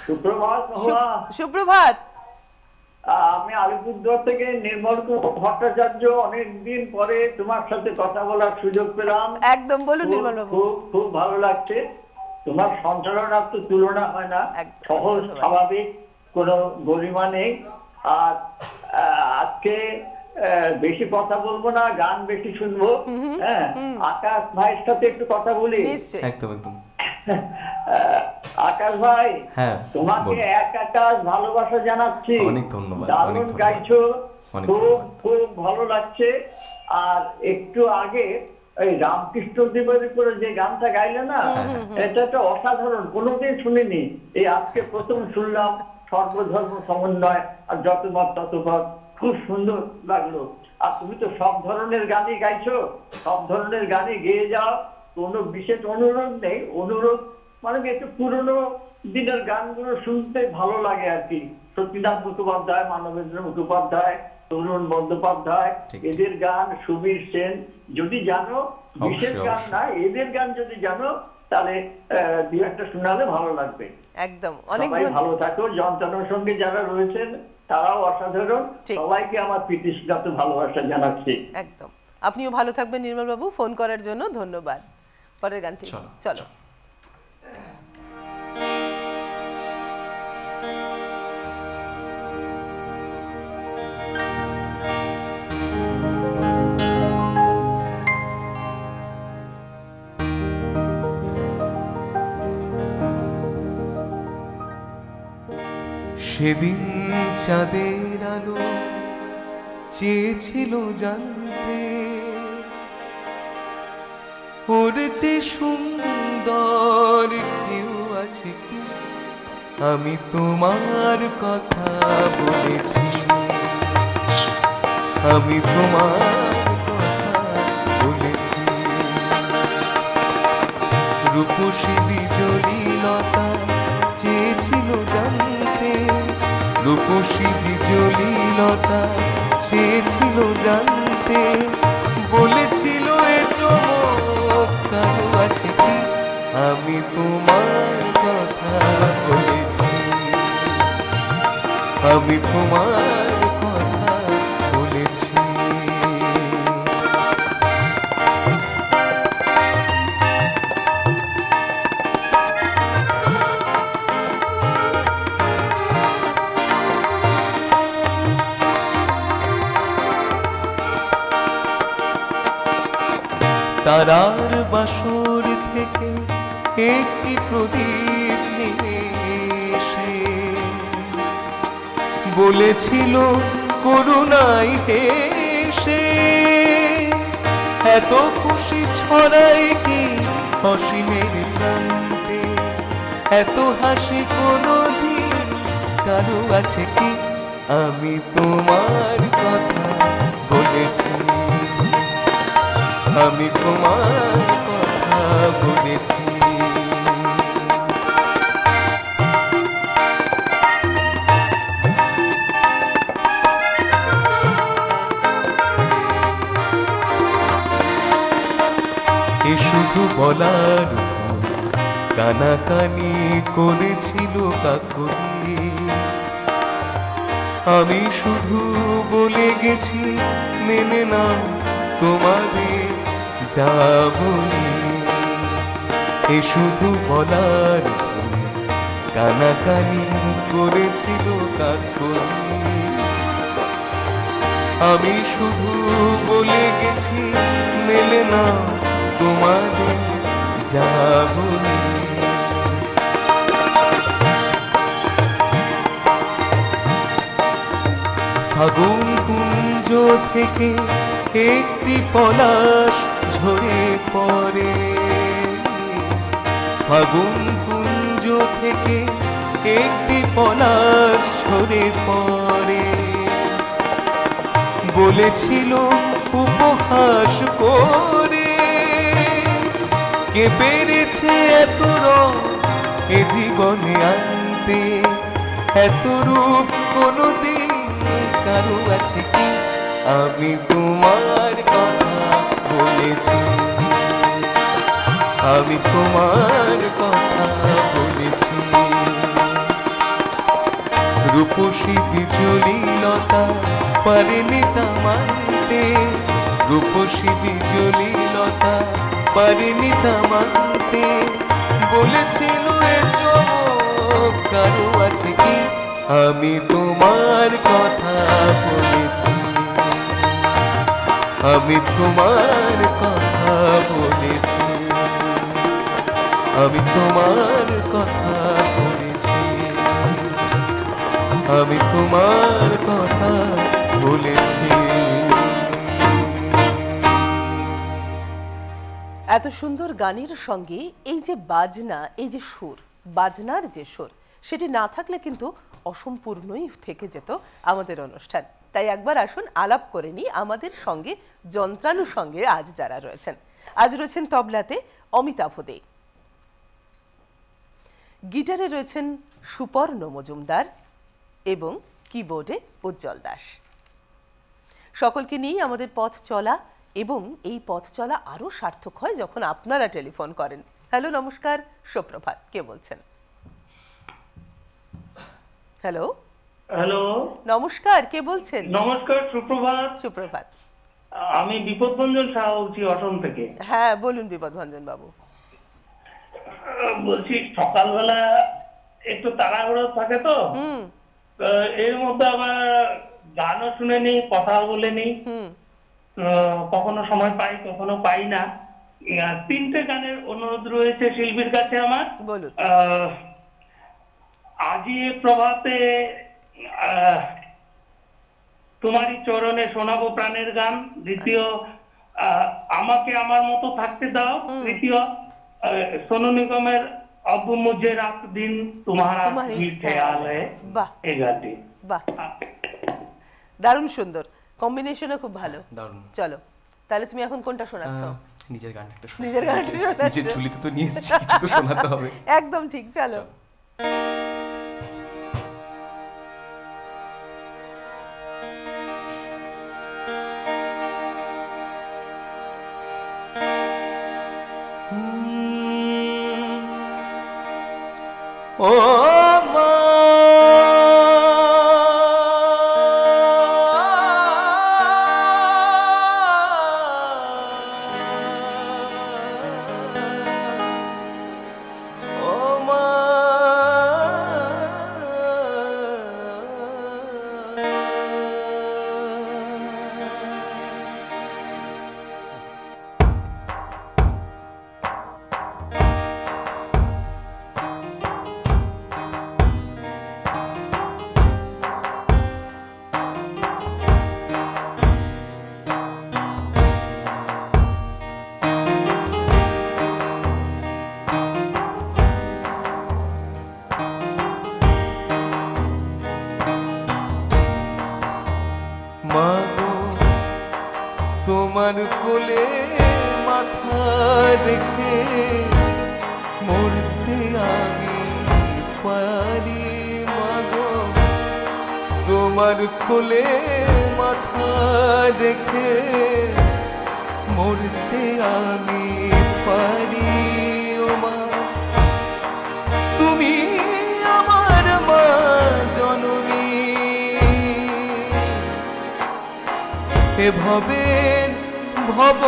S11: সুপ্রভাত।
S4: সুপ্রভাত।
S11: আমি আলিপুরদুয়ার থেকে নির্মল ভট্টাচার্য। অনেকদিন পরে তোমার সাথে কথা বলার সুযোগ পেলাম।
S4: একদম বলুন নির্মল বাবু।
S11: খুব ভালো লাগছে। তোমার সঞ্চালনার তো তুলনা হয় না, সহজ স্বাভাবিক, কোনো গরিমা নেই। আর আজকে বেশি কথা বলবো না, গান বেশি শুনবো। হ্যাঁ, আকাশ ভাইয়ের সাথে একটু কথা বলি।
S6: একদম একদম।
S11: আকাশ ভাই,
S6: হ্যাঁ,
S11: তোমাকে একটা ভালোবাসা জানাচ্ছি।
S6: অনেক ধন্যবাদ।
S11: দারুণ গাইছো, খুব ভালো লাগছে। আর একটু আগে এই রামকৃষ্ণ দেবের উপরে যে গানটা গাইলে না, এটা একটা অসাধারণ, কোনোদিন শুনিনি। এই আজকে প্রথম শুনলাম। সর্বধর্ম সমন্বয় আর যত মত তত পথ, খুব সুন্দর লাগলো। আর তুমি তো সব ধরনের গানই গাইছো, সব ধরনের গানই গেয়ে যাও, কোনো বিশেষ অনুরোধ নেই। অনুরোধ মানে একটু পুরনো দিনের গানগুলো শুনতে ভালো লাগে আর কি। সত্যিনাথ মুখোপাধ্যায়, মানবেন্দ্র মুখোপাধ্যায়, তরুণ বন্দ্যোপাধ্যায়, এদের গান, সুবীর সেন, যদি জানো, বিশেষ গান না, এদের গান যদি জানো তাহলে দু একটা শোনালে ভালো লাগবে।
S4: একদম, অনেক
S11: ভালো থাকো। যন্ত্রণার সঙ্গে যারা রয়েছেন তারাও অসাধারণ। সবাইকে আমার প্রীতিস্নাত ভালোবাসা জানাচ্ছি।
S4: একদম, আপনিও ভালো থাকবেন নির্মল বাবু। ফোন করার জন্য ধন্যবাদ। পরের গানটি চলো।
S6: সেদিন চাঁদের আলো চেয়েছিল জানতে ওর যে সুন্দর কেউ আছে কি। আমি তোমার কথা বলেছি, আমি তোমার কথা বলেছি। রূপসী বিজলি লতা চেয়েছিল জানতে, রূপসী বিজলি লতা চেয়েছিল জানতে। বলেছিল এ চমক কারো আছে কি। আমি তোমার কথা বলেছি, আমি তোমার কথা বলেছি। তারার বাসর থেকে একটি প্রদীপ নিয়ে এসে বলেছিল করুণায় হেসে, এত খুশি ছড়াই কি অসীমের প্রান্তে। এত হাসি কোনদিন কারো আছে কি। আমি তোমার কথা বলেছি, আমি তোমার কথা বলেছি। এ শুধু বলার কানাকানি করেছিল কাকুরি। আমি শুধু বলে গেছি মেনে নাও তোমাদের যা বলি। এ শুধু বলার কানাকানি করেছিল কাকুরি। আমি শুধু বলে গেছি মেনে নাও তোমাদের যা বলি। ফাগুন কুঞ্জ থেকে একটি পলাশ ঝরে পড়ে, ফাগুন কুঞ্জ থেকে একটি পলাশ ঝরে পড়ে। বলেছিল উপহাস করে, কে পেরেছে এত রং এ জীবনে আনতে, এত রূপ কোনদিন কারো আছে কি? আমি তোমার কথা বলেছি, আমি তোমার কথা বলেছি। রূপসী বিজুলি লতা পারেনি তা মানতে, রূপসী বিজুলি লতা পারেনি তা মানতে। বলেছিল এ চমক কারো আছে কি? আমি তোমার কথা বলেছি, আমি তোমার কথা বলেছি, আমি তোমার কথা বলেছি, আমি তোমার কথা বলেছি।
S4: এত সুন্দর গানের সঙ্গে এই যে বাজনা, এই যে সুর, বাজনার যে সুর, সেটি না থাকলে কিন্তু অসম্পূর্ণই থেকে যেত আমাদের অনুষ্ঠান। তাই একবার আসুন আলাপ করে নিই আমাদের সঙ্গে যন্ত্রানুষঙ্গে আজ যারা রয়েছেন। আজ রয়েছেন তবলাতে অমিতাভ দে, গিটারে রয়েছেন সুপর্ণ মজুমদার এবং কিবোর্ডে উজ্জ্বল দাস। সকলকে নিয়েই আমাদের পথ চলা, এবং এই পথ চলা আরও সার্থক হয় যখন আপনারা টেলিফোন করেন। হ্যালো, নমস্কার, সুপ্রভাত, কে বলছেন? হ্যালো
S12: হ্যালো,
S4: নমস্কার, কে বলছেন?
S12: নমস্কার, সুপ্রভাত।
S4: সুপ্রভাত,
S12: আমি বিপদভঞ্জন শাহ বলছি অসম থেকে।
S4: হ্যাঁ বলুন বিপদভঞ্জন বাবু।
S12: বলছি সকালবেলা একটু তাড়াহুড়ো থাকে তো, এর মধ্যে আবার গানও শুনে নিই, কথাও বলে নিই, কখনো সময় পাই কখনো পাই না। 3টে গানের অনুরোধ রয়েছে শিল্পীর কাছে আমার।
S4: বলুন।
S12: আজি প্রভাতে তোমারই চরণে শোনাবো প্রাণের গান। দ্বিতীয় আমাকে আমার মতো থাকতে দাও। তৃতীয় সোনু নিগমের अब मुझे रात दिन तुम्हारा ही ख्याल है।
S4: বাহ,
S12: এই গানটি
S4: বাহ, দারুণ সুন্দর কম্বিনেশনও খুব ভালো। চলো তাহলে তুমি এখন কোনটা শোনাচ্ছ?
S6: নিজের গানটা শোনাচ্ছি।
S4: নিজের গানটা শোনাচ্ছ?
S6: নিজের ঝুলিতে তো নিয়ে এসেছি, কিছু তো শোনাতে হবে।
S4: একদম ঠিক, চলো।
S6: ও মা তোমার কোলে মাথা রেখে মরতে আমি পারি মাগো, তোমার কোলে মাথা রেখে মরতে আমি পারি। ও মা তুমি আমার মা জননী, এভাবে ভব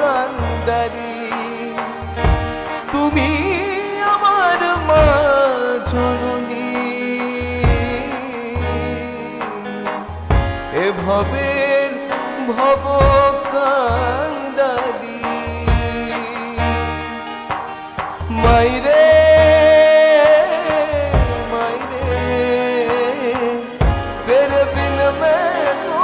S6: কান্ডারি, তুমি আমার মা জননী, এভাবে ভব কান্ডারি। মাইরে মাইরে তেরে বিন মে তো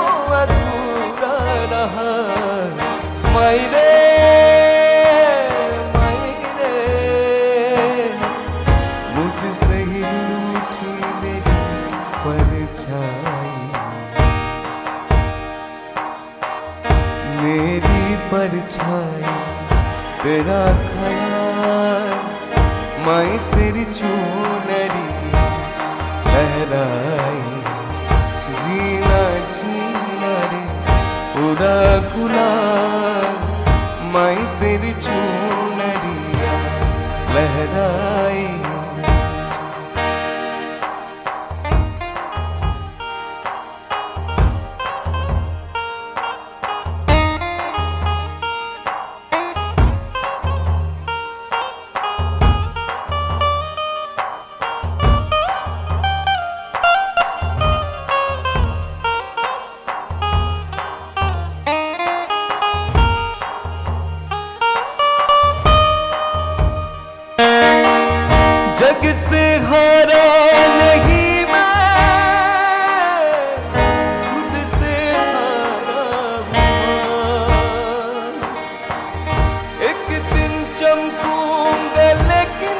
S6: परछाई तेरा ख्याल मैं तेरी चुनरी लहराई जीना जीना रे पूरा गुलाल मैं तेरी चुनरी लहराई जग से हारा नहीं मैं खुद से हारा हुआ एक दिन चमकूंगा लेकिन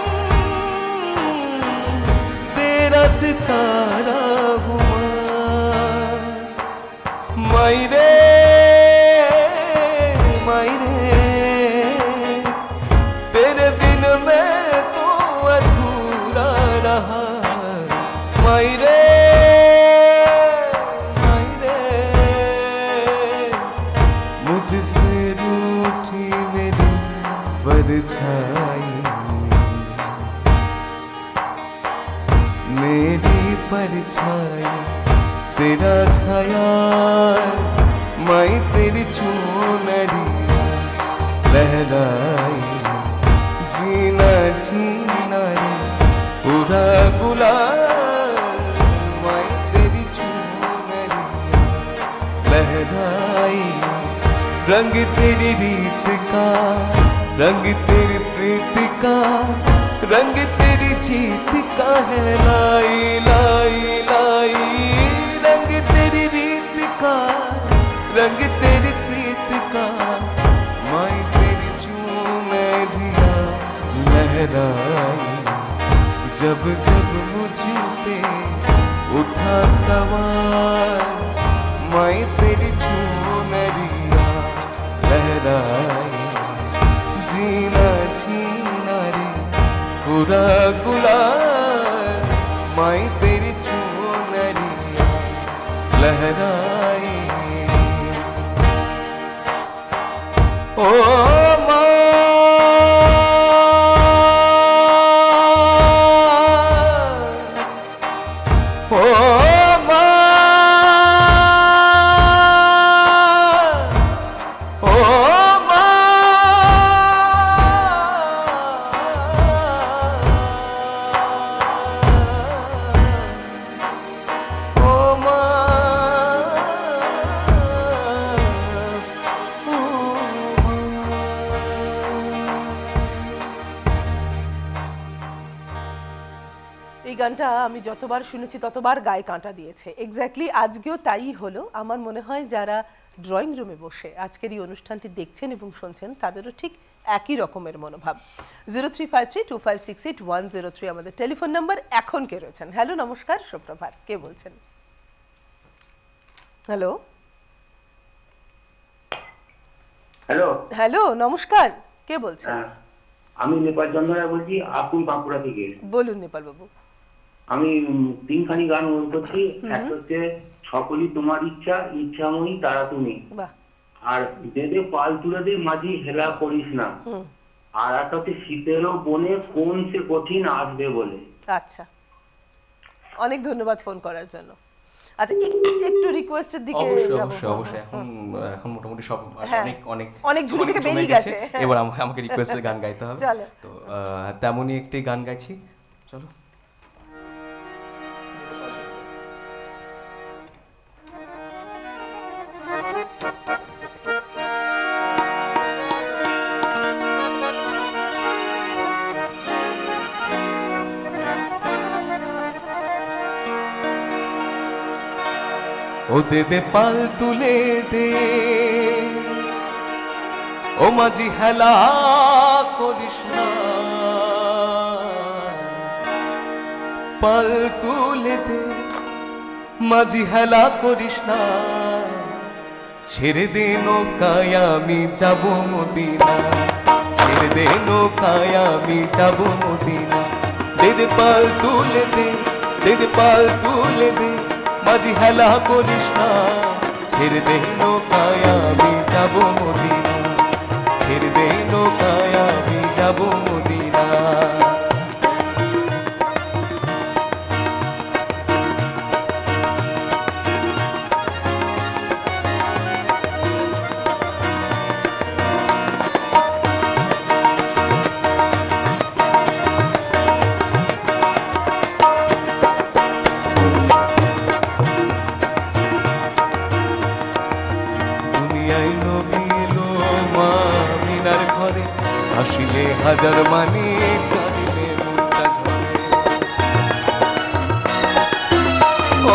S6: तेरा सितारा हुआ मायरे मायरे तेरे बिन मैं मायरे मायरे मुझसे रूठी मेरी परछाई मेरी परछाई तेरा ख्याल मैं तेरी चुनरी लहराई जीना जीना रे पूरा गुलाल मैं तेरी चुनरी लहराई रंग तेरी रीत का रंग तेरी प्रीत का रंग तेरी जीत का है लाई लाई लाई रंग तेरी रीत का रंग तेरी प्रीत का मैं तेरी चुनरिया लहराई जब जब मुझ पे उठा सवार मैं तेरी चुनरिया लहराई जीना जीना रे पूरा गुलाल मैं तेरी चुनरिया लहराई ओ
S4: গানটা আমি যতবার শুনেছি ততবার গায়ে কাঁটা দিয়েছে এক্স্যাক্টলি আজকেও তাই হলো আমার মনে হয় যারা ড্রয়িং রুমে বসে আজকের এই অনুষ্ঠানটি দেখছেন এবং শুনছেন তাদেরও ঠিক একই রকমের মনোভাব 03532568 আমাদের টেলিফোন নাম্বার এখন কে রয়েছেন হ্যালো নমস্কার সুপ্রভাত কে বলছেন হ্যালো
S8: হ্যালো
S4: হ্যালো নমস্কার কে বলছেন
S8: আমি নেপাল চন্দ্রা বলছি আপুল বাঁকুড়া থেকে
S4: বলুন নেপাল বাবু
S8: আমি তিনখানি গান মনে করছি একটা হচ্ছে সকলই তোমার ইচ্ছা ইচ্ছাময়ী তারা তুমি আর বেদে পাল তুলে দে মাঝি হেলা করিস না আর একটা হচ্ছে শীতেরও বনে কোন সে কঠিন আসবে বলে
S4: আচ্ছা অনেক ধন্যবাদ ফোন করার জন্য আচ্ছা একটু রিকোয়েস্টের দিকে যাব
S13: অবশ্যই এখন মোটামুটি সব
S4: অনেক ঝুলি থেকে বেরিয়ে গেছে
S13: এবার আমাকে রিকোয়েস্টের গান গাইতে হবে তো তেমনই একটি গান গাইছি চলো
S6: ও দে দে পাল তুলে দে ও মাঝি হেলা করিস না পাল তুলে দে মাঝি হেলা করিস না ছেড়ে দে নৌকায় আমি যাব মদিনা, ছেড়ে দে নৌকায় আমি যাব মদিনা। দে দে পাল তুলে দে, দে দে পাল তুলে দে, মাঝি হেলা করিস না। ছেড়ে দে নৌকায় আমি যাব মদিনা, ছেড়ে দে নৌকায় আমি যাব মদিনা। আসিলে হাজার মানে কাঁদিলে মুক্তা ঝরে। ও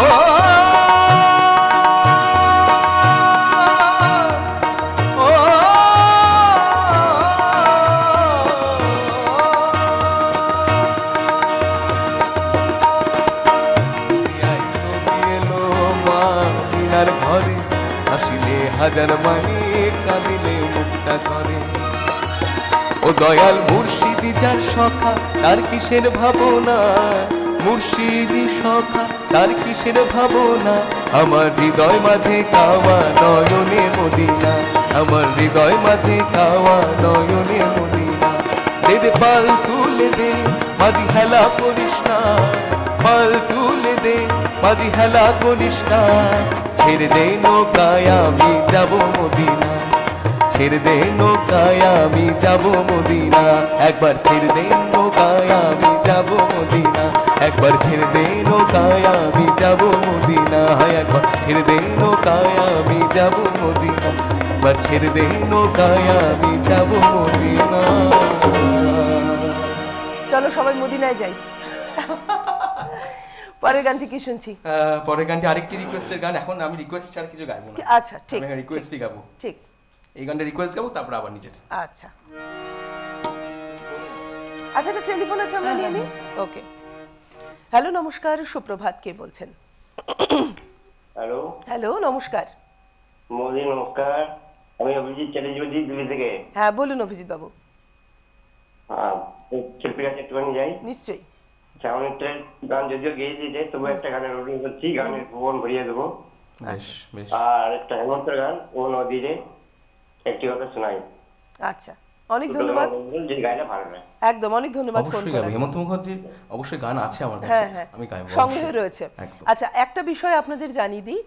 S6: ঘরে আসিলে হাজার মানে কাঁদিলে মুক্তা ঝরে। ও দয়াল মুর্শিদি যার সখা তার কিসের ভাবনা, মুর্শিদি সখা তার কিসের ভাবনা। আমার হৃদয় মাঝে কাওয়া নয়নে মদিনা, আমার হৃদয় মাঝে কাওয়া নয়নে মদিনা। দে দে পাল তুলে দে, মাঝি হেলা করিস না। পাল তুলে দে, মাঝি হেলা করিস না। ছেড়ে দে নৌকায় আমি যাব মদিনা, ছেড়ে দে নৌকায় আমি যাব মদিনা। একবার ছেড়ে দে নৌকায় আমি যাব মদিনা, একবার ছেড়ে দে নৌকায় আমি যাব মদিনা। একবার ছেড়ে দে নৌকায় আমি যাব মদিনা, একবার ছেড়ে দে নৌকায় আমি যাব মদিনা।
S4: চলো সবাই মদিনায় যাই। পরের গানটি কি শুনছি?
S13: পরের গানটি আরেকটি রিকোয়েস্টের গান। এখন আমি রিকোয়েস্ট ছাড়া কিছু গাইবো না।
S4: আচ্ছা ঠিক,
S13: আমি রিকোয়েস্টই গাবো।
S4: ঠিক,
S13: এই গানটা রিকোয়েস্ট গাবো, তারপর আবার নিজের।
S4: আচ্ছা আচ্ছা, একটা টেলিফোন আছে, আমরা নিয়ে নিই। ওকে, হ্যালো নমস্কার, সুপ্রভাত, কে বলছেন?
S14: হ্যালো
S4: হ্যালো নমস্কার।
S14: মোদি নমস্কার, আমি অভিজিৎ চ্যাটার্জি বলছি দিল্লি থেকে।
S4: হ্যাঁ বলুন অভিজিৎ বাবু।
S14: শিল্পীর কাছে একটুখানি যাই।
S4: নিশ্চয়ই।
S14: আচ্ছা, আমি একটা গান যদিও গেয়ে দিয়েছে, তবু একটা গানের রোডিং করছি, গানের ভুবন ভরিয়ে দেবো। আর একটা হেমন্তের গান, ও নদীরে একটি কথা শোনাই।
S4: আচ্ছা, অনেক ধন্যবাদ।
S14: যে গাইলে ভালো লাগে।
S4: একদম, অনেক ধন্যবাদ ফোন করার জন্য।
S13: হেমন্ত মুখার্জির অবশ্যই গান আছে আমার কাছে,
S4: হ্যাঁ হ্যাঁ,
S13: আমি গাইবো,
S4: সংগ্রহে রয়েছে। আচ্ছা, একটা বিষয় আপনাদের জানিয়ে দিই,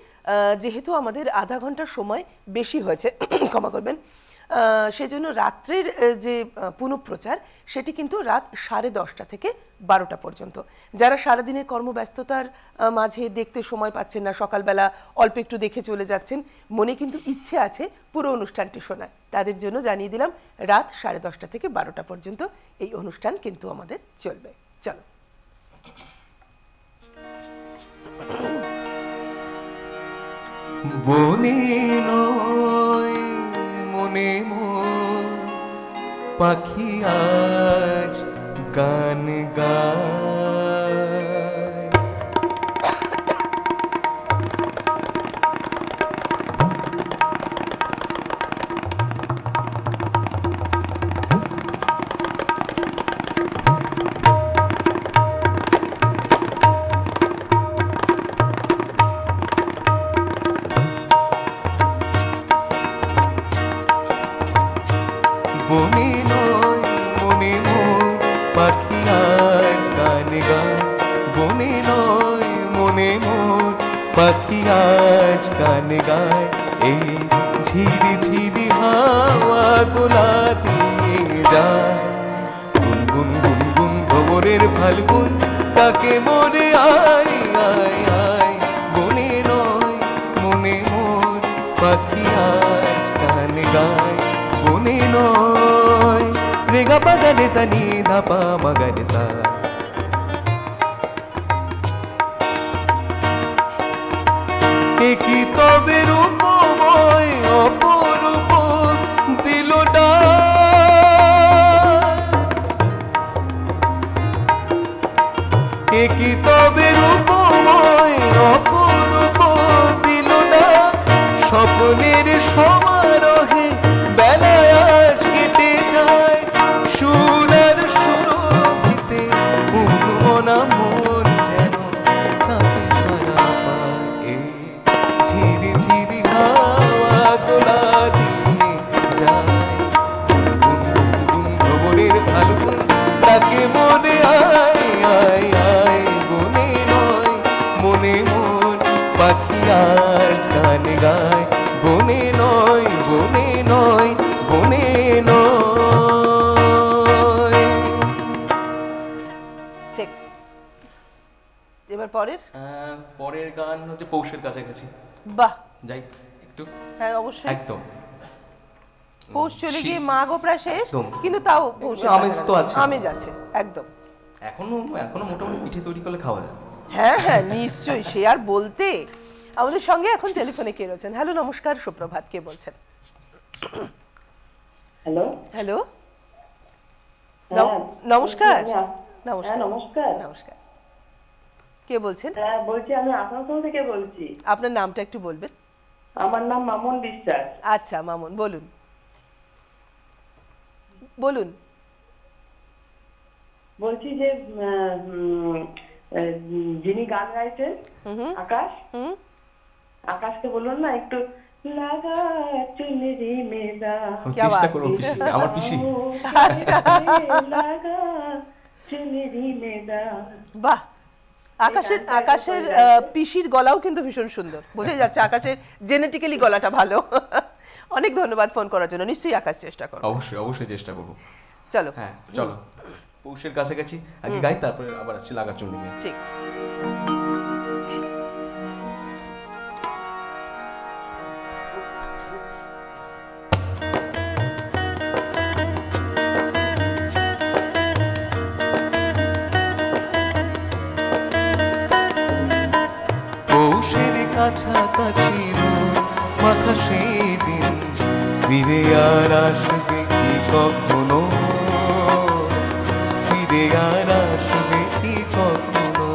S4: যেহেতু আমাদের আধা ঘন্টার সময় বেশি হয়েছে, ক্ষমা করবেন, সেজন্য রাত্রের যে পুনঃপ্রচার সেটি কিন্তু রাত 10:30 থেকে 12টা পর্যন্ত। যারা সারাদিনের কর্মব্যস্ততার মাঝে দেখতে সময় পাচ্ছেন না, সকালবেলা অল্প একটু দেখে চলে যাচ্ছেন, মনে কিন্তু ইচ্ছে আছে পুরো অনুষ্ঠানটি শোনার, তাদের জন্য জানিয়ে দিলাম রাত 10:30 থেকে 12টা পর্যন্ত এই অনুষ্ঠান কিন্তু আমাদের চলবে। চলো।
S6: বনে নয় মনে মোর পাখি আজ গান গায়। বনে নয় মনে মোর পাখি আজ গান গায়, বনে নয় মনে মোর পাখি আজ গান গায়। এই ঝিরি ঝিরি হাওয়া গোলা দিয়ে যায়, গুনগুন গুনগুন ভ্রমরের ফাল্গুন তাকে মরে আয় আয় আয়। বনে নয় মনে মোর পাখি আজ গান গায়, বনে নয় রেগা পাগানে সানি ধাপা মাগানে সা। কি তবে রূপময় অপরূপ দিলটা, কি তবে রূপময় অপরূপ দিলটা, স্বপ্নের
S4: পরের
S13: পরের গান হচ্ছে পৌষের কাছাকাছি।
S4: বাহ,
S13: যাই একটু।
S4: হ্যাঁ অবশ্যই,
S13: একদম।
S4: পৌষ চলে গিয়ে মাঘও প্রায় শেষ, কিন্তু তাও পৌষের
S13: আমেজ তো আছে,
S4: আমেজ আছে একদম।
S13: এখনো মোটামুটি পিঠে তৈরি করলে খাওয়া যায়।
S4: হ্যাঁ হ্যাঁ নিশ্চয়ই, সে আর বলতে। আমাদের সঙ্গে এখন টেলিফোনে কে রয়েছেন? হ্যালো, নমস্কার, সুপ্রভাত, কে বলছেন?
S15: হ্যালো
S4: হ্যালো, নমস্কার। নমস্কার
S15: নমস্কার
S4: নমস্কার, কে বলছেন?
S15: হ্যাঁ বলছি, আমি আসানসোল থেকে বলছি।
S4: আপনার নামটা একটু বলবেন?
S15: আমার নাম মামুন বিশ্বাস।
S4: আচ্ছা মামুন, বলুন বলুন।
S15: বলছি যে যিনি গান গাইছেন আকাশ, আকাশকে বলুন না একটু লাগা চুনরি মেলা।
S13: চেষ্টা করব পিসি, আমার পিসি।
S4: আচ্ছা
S15: লাগা চুনরি মেলা।
S4: বাহ, আকাশের পিসির গলাও কিন্তু ভীষণ সুন্দর, বোঝা যাচ্ছে আকাশের জেনেটিক্যালি গলাটা ভালো। অনেক ধন্যবাদ ফোন করার জন্য, নিশ্চয়ই আকাশ চেষ্টা করো।
S13: অবশ্যই অবশ্যই চেষ্টা করব।
S4: চলো
S13: হ্যাঁ চলো, পৌষের কাছাকাছি আগে গাই, তারপরে আবার আসছি লাগা চুনরি মেলা।
S4: ঠিক।
S6: পৌষের কাছাকাছি মাখা সেই দিন ফিরে আর আসবে কি কখনো, ফিরে আর আসবে কি কখনো।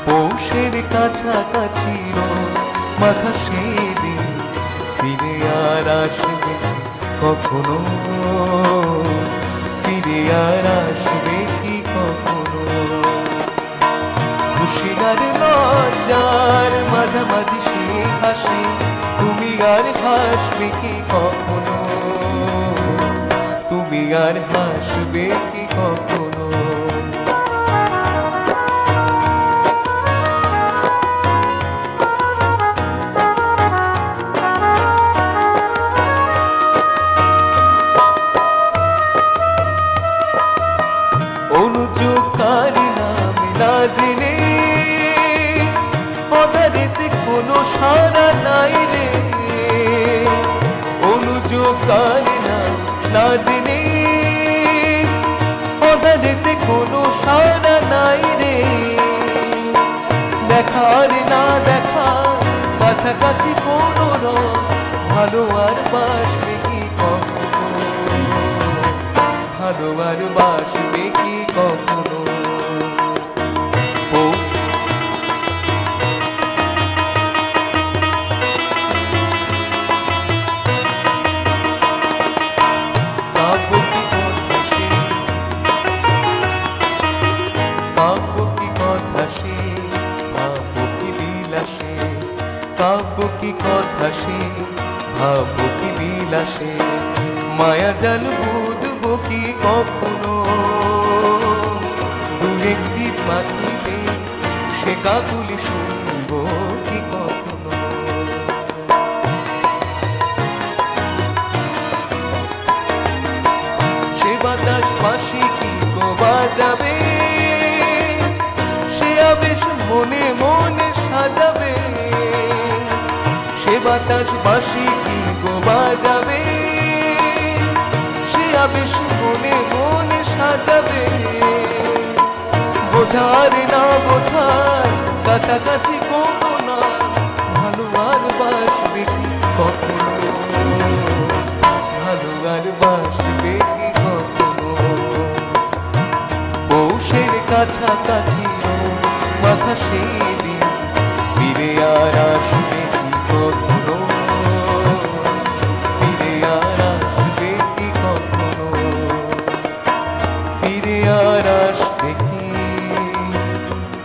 S6: পৌষের কাছাকাছি মাখা সেই দিন ফিরে আর আসবে কখনো, ফিরে আর আসবে কি কখনো। খুশি আর লজ্জার মাঝামাঝি সে হাসি, তুমি আর হাসবে কি কখনো, তুমি আর হাসবে কি কখনো। অনুযোগকার নামে না জেনে পদারেতে কোনো সারা নাই রে, অনুযোগকার নাম না জেনে পদারেতে কোনো সারা নাই রে। দেখার না দেখা কাছাকাছি কোনো রস, ভালো আর বাসবে কি কখনো, ভালো আর বাসবে কি কখনো। কাব্য কি কথা সে, ভাবো কি বিলাসে, মায়া জাল বুঝবো কি কখনো। দু একটি পাখিতে সে কাকুলি শুনবো কি কখনো। সে বাতাস পাশে কি গো বাজাবে, সে আবেশ মনে মনে সাজাবে। সে বাতাস বাঁশি কি গো বাজাবে, সে আবেশ মনে মনে সাজাবে। বোঝার না বোঝার কাছাকাছি কোনো না, ভালো আর বাসবে কি কখনো, ভালো আর বাসবে কি কখনো। পৌষের কাছাকাছি মাথা সেই দিন ফিরে আর আসবে কি কখনো, ফিরে আর আসবে কি কখনো, ফিরে আর আসবে কি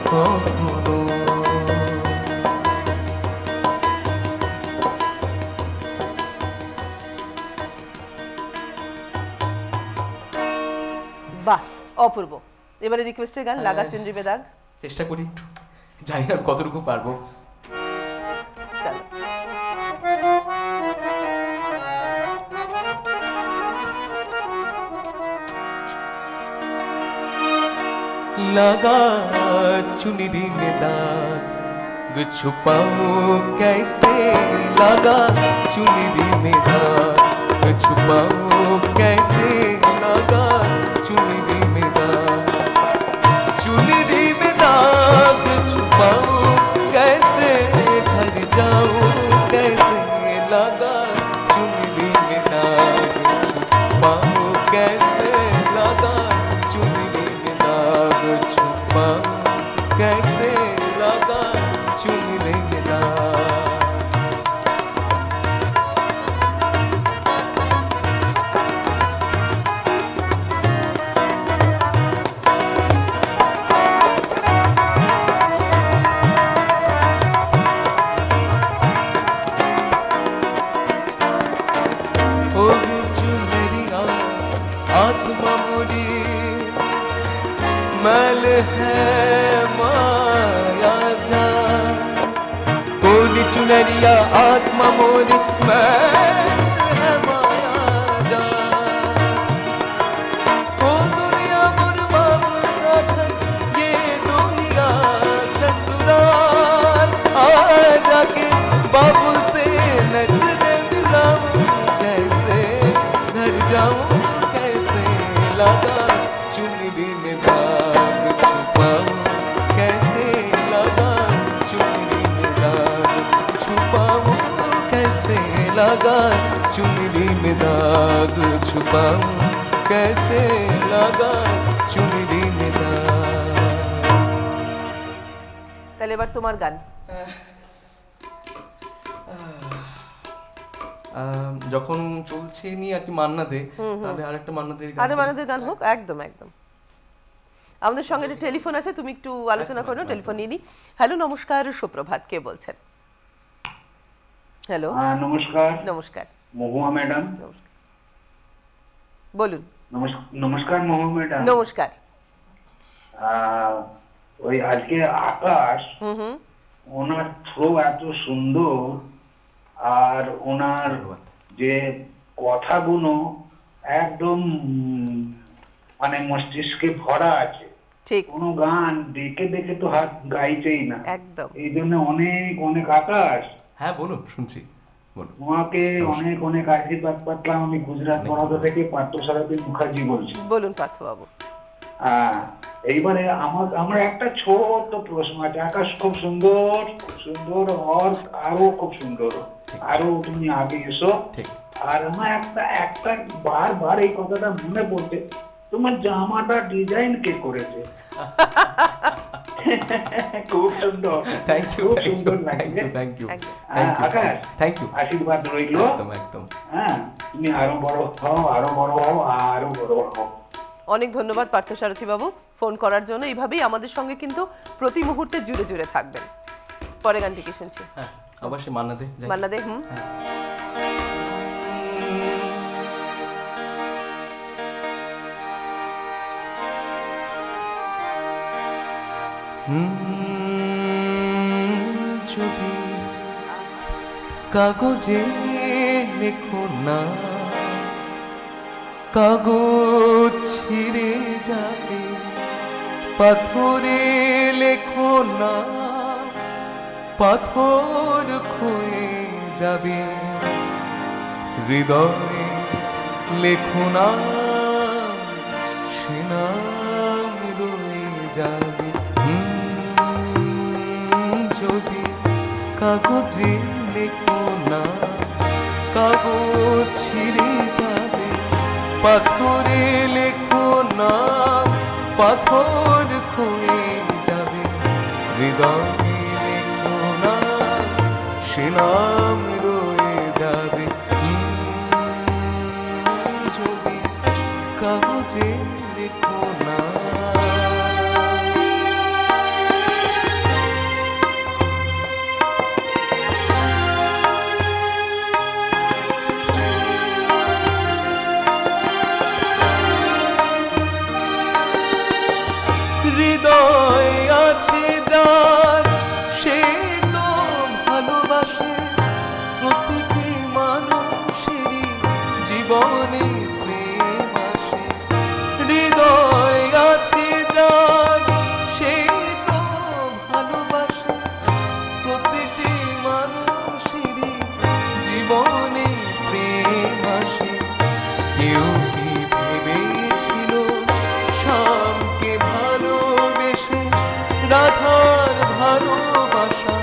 S6: কখনো।
S4: বাহ, অপূর্ব। এবারে রিকোয়েস্টের গান লাগা চুনরি মে দাগ।
S13: চেষ্টা করি একটু, জানি না কতটুকু পারবো।
S6: लगा चुनरी में दाग छुपाऊं कैसे लगा चुनरी में दाग छुपाऊं कैसे लगा चुनरी में दाग चुनरी में दाग छुपाऊं कैसे घर जाऊं कैसे लगा चुनरी में दाग छुपाऊं कैसे लगा चुनरी में दाग छुपाऊं कैसे लगा चुनरी में दाग मैल है माया जा कोली चुनरिया आत्मा मोरी मैल है माया जा ओ दुनिया मोर बाबुल का घर ये दुनिया ससुराल आ जाके बाबुल से नजरे मिलाऊं कैसे घर जाऊं कैसे लगा चुनरी में दाग छुपाऊं कैसे लगा चुनरी में दाग छुपाऊं कैसे लगा चुनरी में दाग छुपाऊं कैसे लगा चुनरी में दाग
S4: তাহলে এবার তোমার গান
S13: যখন চলছে নি আর কি মান্না দে তাহলে আরেকটা মান্না দের
S4: গান হোক একদম একদম আমাদের সঙ্গে একটা টেলিফোন আছে তুমি একটু আলোচনা করো টেলিফোন নিয়ে নি হ্যালো নমস্কার সুপ্রভাত কে বলছেন হ্যালো
S16: নমস্কার
S4: নমস্কার
S16: মহুয়া ম্যাডাম
S4: বলুন
S16: নমস্কার মহুয়া ম্যাডাম
S4: নমস্কার
S16: ওই আজকে আকাশ ওনার থ্রো এত সুন্দর আর ওনার যে কথাগুলো একদম মানে মস্তিষ্কে ভরা আছে কোনো গান দেখে দেখে তো হাত গাইছেই না
S4: একদম
S16: এই জন্য অনেক অনেক আকাশ
S13: হ্যাঁ বলুন শুনছি
S16: তোমাকে অনেক অনেক আশীর্বাদ পাতলাম আমি গুজরাট বরোদা থেকে পার্থসারথী মুখার্জি বলছি
S4: বলুন পার্থবাবু
S16: এইবারে আমার একটা ছোট প্রশ্ন আছে আকাশ খুব সুন্দর সুন্দর আরো খুব সুন্দর আরো তুমি আগে এসো আর আমার একটা বারবার এই কথাটা মনে পড়ছে তোমার জামাটা ডিজাইন কে করেছে খুব সুন্দর
S13: থ্যাংক ইউ
S16: খুব সুন্দর লাগছে আকাশ
S13: থ্যাংক ইউ
S16: আশীর্বাদ রইল
S13: একদম
S16: হ্যাঁ তুমি আরো বড় হও আরো বড় হও আরো বড় হও
S4: অনেক ধন্যবাদ পার্থসারথী বাবু ফোন করার জন্য এইভাবেই আমাদের সঙ্গে কিন্তু প্রতি মুহূর্তে জুড়ে জুড়ে থাকবেন পরে গানটি কি শুনছি
S13: হ্যাঁ অবশ্যই মান্না দে
S6: যদি কাগজে লেখো না কাগজ ছিঁড়ে যাবে পাথরে লেখো না পাথর ক্ষয়ে যাবে হৃদয়ে লেখো না সে নাম রয়ে যাবে যদি কাগজে লেখো না কাগজ ছিঁড়ে যাবে পাথরে লেখো না পাথর ক্ষয়ে যাবে হৃদয়ে লেখো না সে নাম রয়ে যাবে যদি কাগজে লেখো না হৃদয় আছে যার সে তো ভালোবাসে প্রতিটি মানুষেরই জীবনে প্রেম আসে হৃদয় আছে যার কেউ কি ভেবেছিল শ্যামকে ভালোবেসে রাধার ভালোবাসা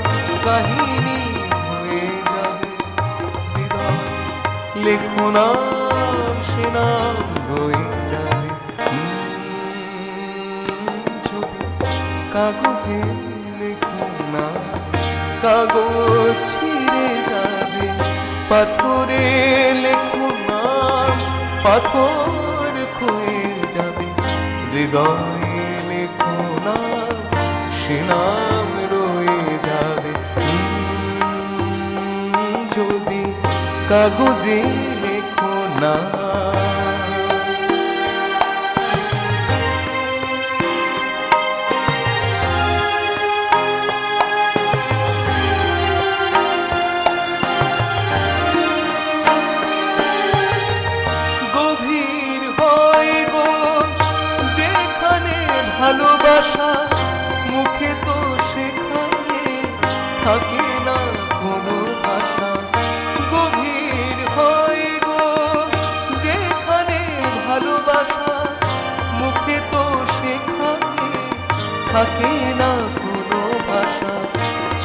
S6: কাহিনী হয়ে যাবে। হৃদয় লেখো নাম সে নাম রয়ে যাবে। যদি কাগজে লেখো না কাগজ ছিঁড়ে যাবে। পাথরে লেখো নাম পাথর ক্ষয়ে যাবে। হৃদয়ে লেখো নাম সে নাম রয়ে যাবে। যদি কাগজে লেখো না। গভীর হয় গো যেখানে ভালোবাসা মুখে তো সেখানে থাকে না কোনো ভাষা। গভীর হয় গো যেখানে ভালোবাসা মুখে তো সেখানে থাকে না কোনো ভাষা।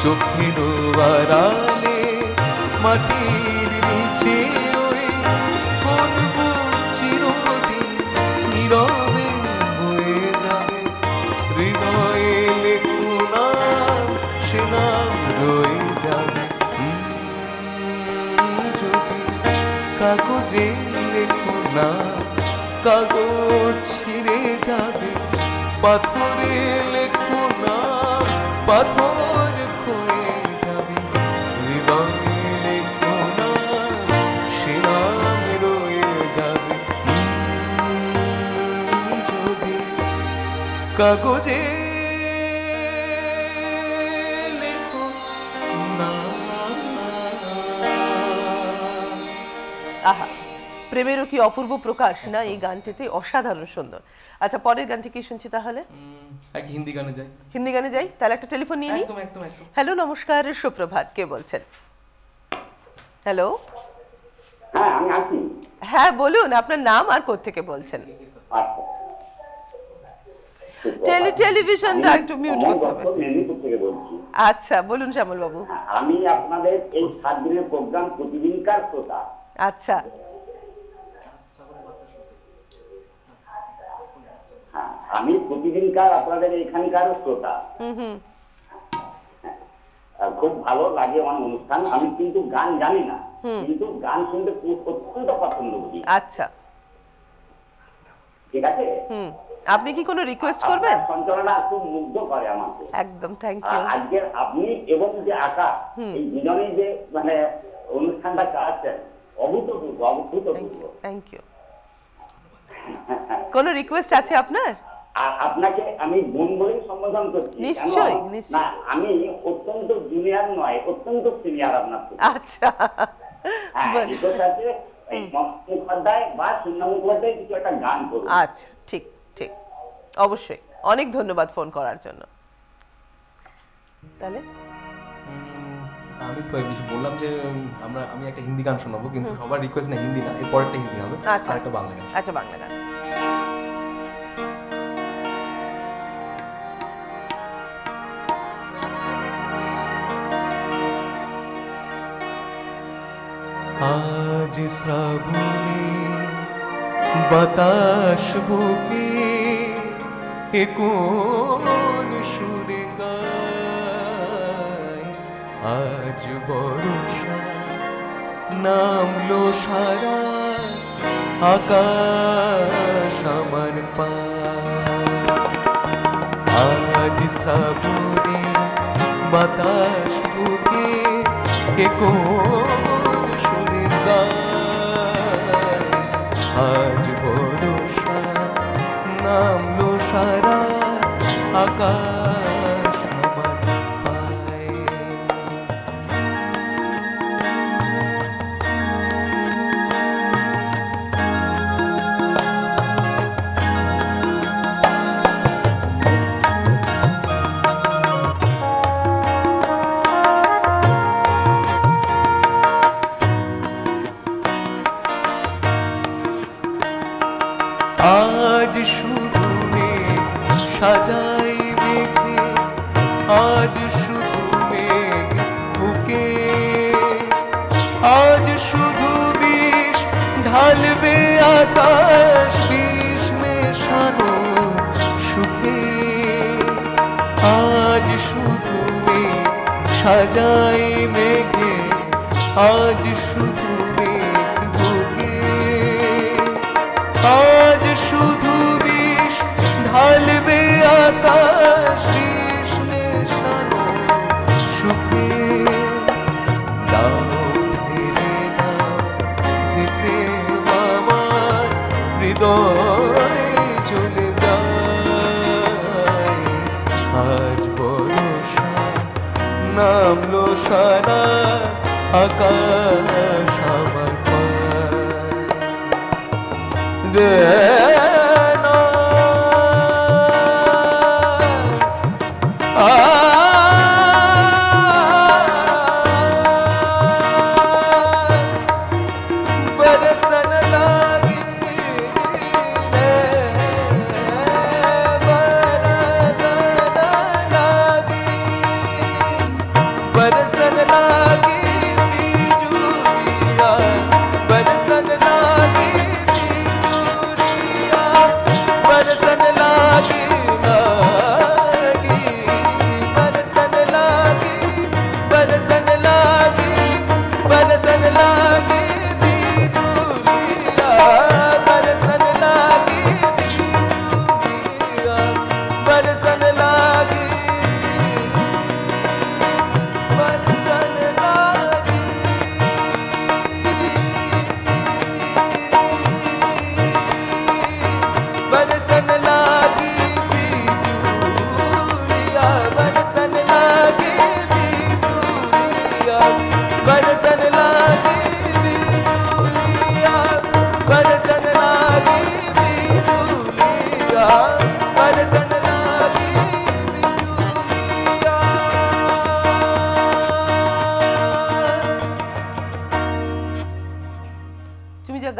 S6: চোখের আড়ালে মাটির নিচে ওই কোন বুক চিরদিন নীরবে হয়ে যাবে। হৃদয়ে লেখো নাম সে নাম রয়ে যাবে। যদি কাগজে লেখো না কাগজ ছিঁড়ে যাবে। পাথরে লেখো না পাথর ক্ষয়ে যাবে। হৃদয়ে লেখো না সে নাম রয়ে যাবে। যদি কাগজে লেখো না।
S4: আহা, প্রেমেরও কি অপূর্ব প্রকাশ না এই গানটিতে, অসাধারণ সুন্দর। আচ্ছা, পরের গানটি কি শুনছি তাহলে?
S13: এক হিন্দি গানে যাই।
S4: হিন্দি গানে যাই, তাহলে একটা টেলিফোন নিয়ে নিই।
S13: একদম একদম একদম।
S4: হ্যালো, নমস্কার, সুপ্রভাত, কে বলছেন? হ্যালো।
S17: হ্যাঁ, আমি আছি।
S4: হ্যাঁ বলুন, আপনার নাম আর কোত্থেকে বলছেন? টেলিভিশনটা একটু মিউট করতে হবে।
S17: মেদিনীপুর থেকে বলছি।
S4: আচ্ছা, বলুন শ্যামল বাবু।
S17: আমি আপনাদের এই 7 দিনের প্রোগ্রাম প্রতিদিনকার শ্রোতা।
S4: আচ্ছা।
S17: হ্যাঁ, আমি প্রতিদিনকার আপনাদের এখানকার শ্রোতা। খুব ভালো লাগে আমার অনুষ্ঠান। আমি কিন্তু গান জানি না, কিন্তু গান শুনতে অত্যন্ত পছন্দ করি।
S4: আচ্ছা,
S17: ঠিক আছে।
S4: আপনি কি কোনো রিকোয়েস্ট করবেন?
S17: সঞ্চালনা খুব মুগ্ধ করে আমাকে।
S4: একদম, থ্যাংক ইউ।
S17: আজকে আপনি এবং যে আকাশ, এই দুজনেই যে মানে অনুষ্ঠানটা চালাচ্ছেন অভূতপূর্ব, অভূতপূর্ব।
S4: Thank you. কোনো রিকোয়েস্ট আছে আপনার?
S17: আপনাকে আমি বোন বলেই সম্বোধন করছি।
S4: নিশ্চয়ই,
S17: না,
S4: নিশ্চয়ই।
S17: আমি অত্যন্ত জুনিয়র নয়, অত্যন্ত সিনিয়র আপনার থেকে।
S4: আচ্ছা,
S17: রিকোয়েস্ট আছে মুখোপাধ্যায় বা সুন্না মুখোপাধ্যায় কিছু একটা গান করুন।
S4: আচ্ছা, ঠিক ঠিক, অবশ্যই। অনেক ধন্যবাদ ফোন করার জন্য। তাহলে
S13: আমি বললাম যে আমি একটা হিন্দি গান শোনাবো, কিন্তু সবার রিকোয়েস্ট না, হিন্দি না, এর পরেরটা হিন্দি হবে।
S4: আচ্ছা,
S13: একটা বাংলা গান।
S4: একটা বাংলা গান।
S6: আজ শ্রাবণে বাতাস বুকে এ কোন সুরে গায়। আজ বর্ষা নামলো সারা আকাশ আমার পায়। আজ শ্রাবণে বাতাস বুকে এ কোন সুরে গায়। আজ বর্ষা নামলো সারা আকাশ আমার পায়। আজ শুধু মেঘ সাজাই মেঘে, আজ শুধু মেঘ বুকে, আজ শুধু বিষ ঢালবে আকাশ, বিষ মেশানো সুখে। আজ শুধু মেঘ সাজাই মেঘে, আজ শুধু মেঘ বুকে, আজ শুধু বিষ ঢালবে আকাশ, বিষ মেশানো সুখে। দাও ফিরে দাও যে প্রেম আমার হৃদয়ে চলে যায়। আজ বর্ষা নামলো সারা আকাশ আমার পায়।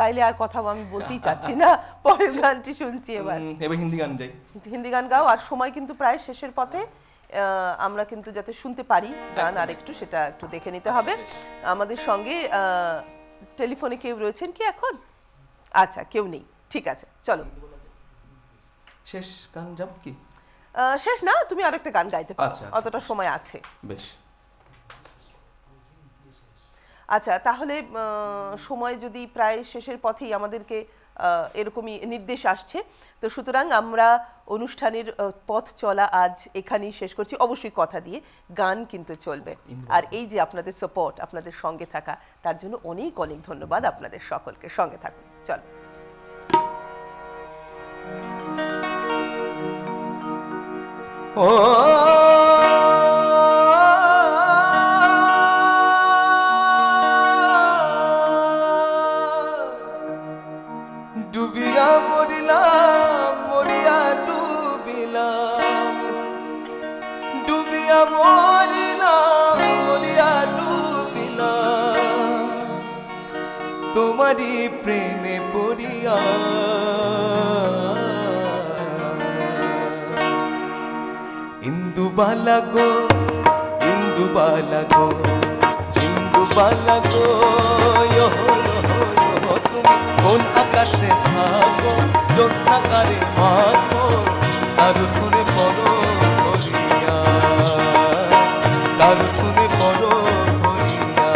S4: গাইলে আর কথা আমি বলতেই চাচ্ছি না, পরের গানটি শুনছি। এবার
S13: হিন্দি গান যাই,
S4: হিন্দি গান গাও। আর সময় কিন্তু প্রায় শেষের পথে, আমরা কিন্তু যাতে শুনতে পারি গান আর একটু, সেটা একটু দেখে নিতে হবে। আমাদের সঙ্গে টেলিফোনে কেউ রয়েছেন কি এখন? আচ্ছা, কেউ নেই, ঠিক আছে, চলো
S13: শেষ গান যাব কি?
S4: শেষ না, তুমি আরেকটা গান গাইতে পারো, অতটা সময় আছে।
S13: বেশ,
S4: আচ্ছা, তাহলে সময় যদি প্রায় শেষের পথেই আমাদেরকে এরকমই নির্দেশ আসছে, তো সুতরাং আমরা অনুষ্ঠানের পথ চলা আজ এখানেই শেষ করছি। অবশ্যই কথা দিয়ে গান কিন্তু চলবে। আর এই যে আপনাদের সাপোর্ট, আপনাদের সঙ্গে থাকা, তার জন্য অনেক অনেক ধন্যবাদ আপনাদের সকলকে। সঙ্গে থাকুন, চল।
S6: ও ডুবিয়া মরিলাম, মরিয়া ডুবিলাম, ডুবিয়া মরিলাম, মরিয়া ডুবিলাম, তোমারই প্রেমে পড়িয়া। ইন্দুবালা গো, ইন্দুবালা গো, ইন্দুবালা গো, তুমি কোন আকাশে থাকো, জ্যোৎস্নাকারে মাগো, তার ধরে পড়ো ভরিয়া, তার ধরে পড়ো ভরিয়া।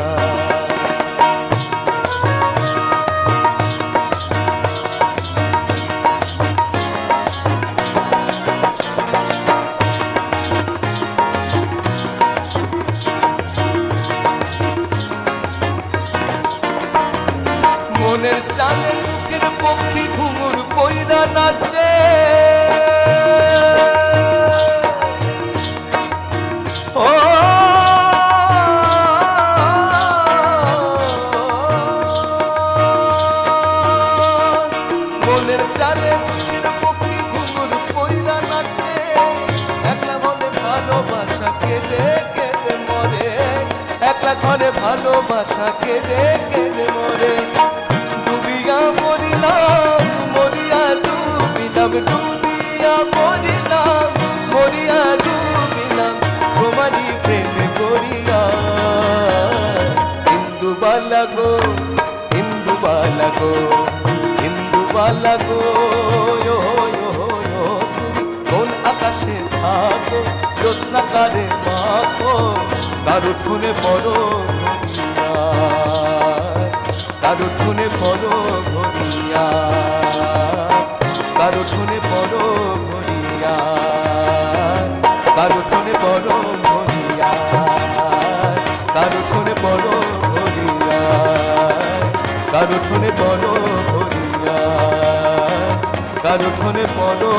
S6: মনের চালে বুকের পক্ষী ঘুঙুর পয়রা নাচে, ও মনের চালে বুকের পক্ষী ঘুঙুর পয়রা নাচে, একলা মনে ভালোবাসা কেঁদে কেঁদে মরে, একলা ঘরে ভালোবাসা কেঁদে কেঁদে মরে। ডুবিয়া মরিলাম, মরিয়া ডুব ডুবিয়া মরিলাম, মরিয়া ডুবিলাম তোমারই প্রেমে পড়িয়া। ইন্দুবালা গো, ইন্দুবালা গো, ইন্দুবালা গো, তুমি কোন আকাশে থাকো, জ্যোৎস্নাকারে মাখো, তার উঠোনে পড়ো ঘনিয়া, তার উঠোনে পড়ো ঘনিয়া, তার উঠোনে পড়ো ঘনিয়া, তার উঠোনে পড়ো ঘনিয়া, তার উঠোনে পড়ো ঘনিয়া, তার উঠোনে পড়ো ঘনিয়া, তার উঠোনে পড়ো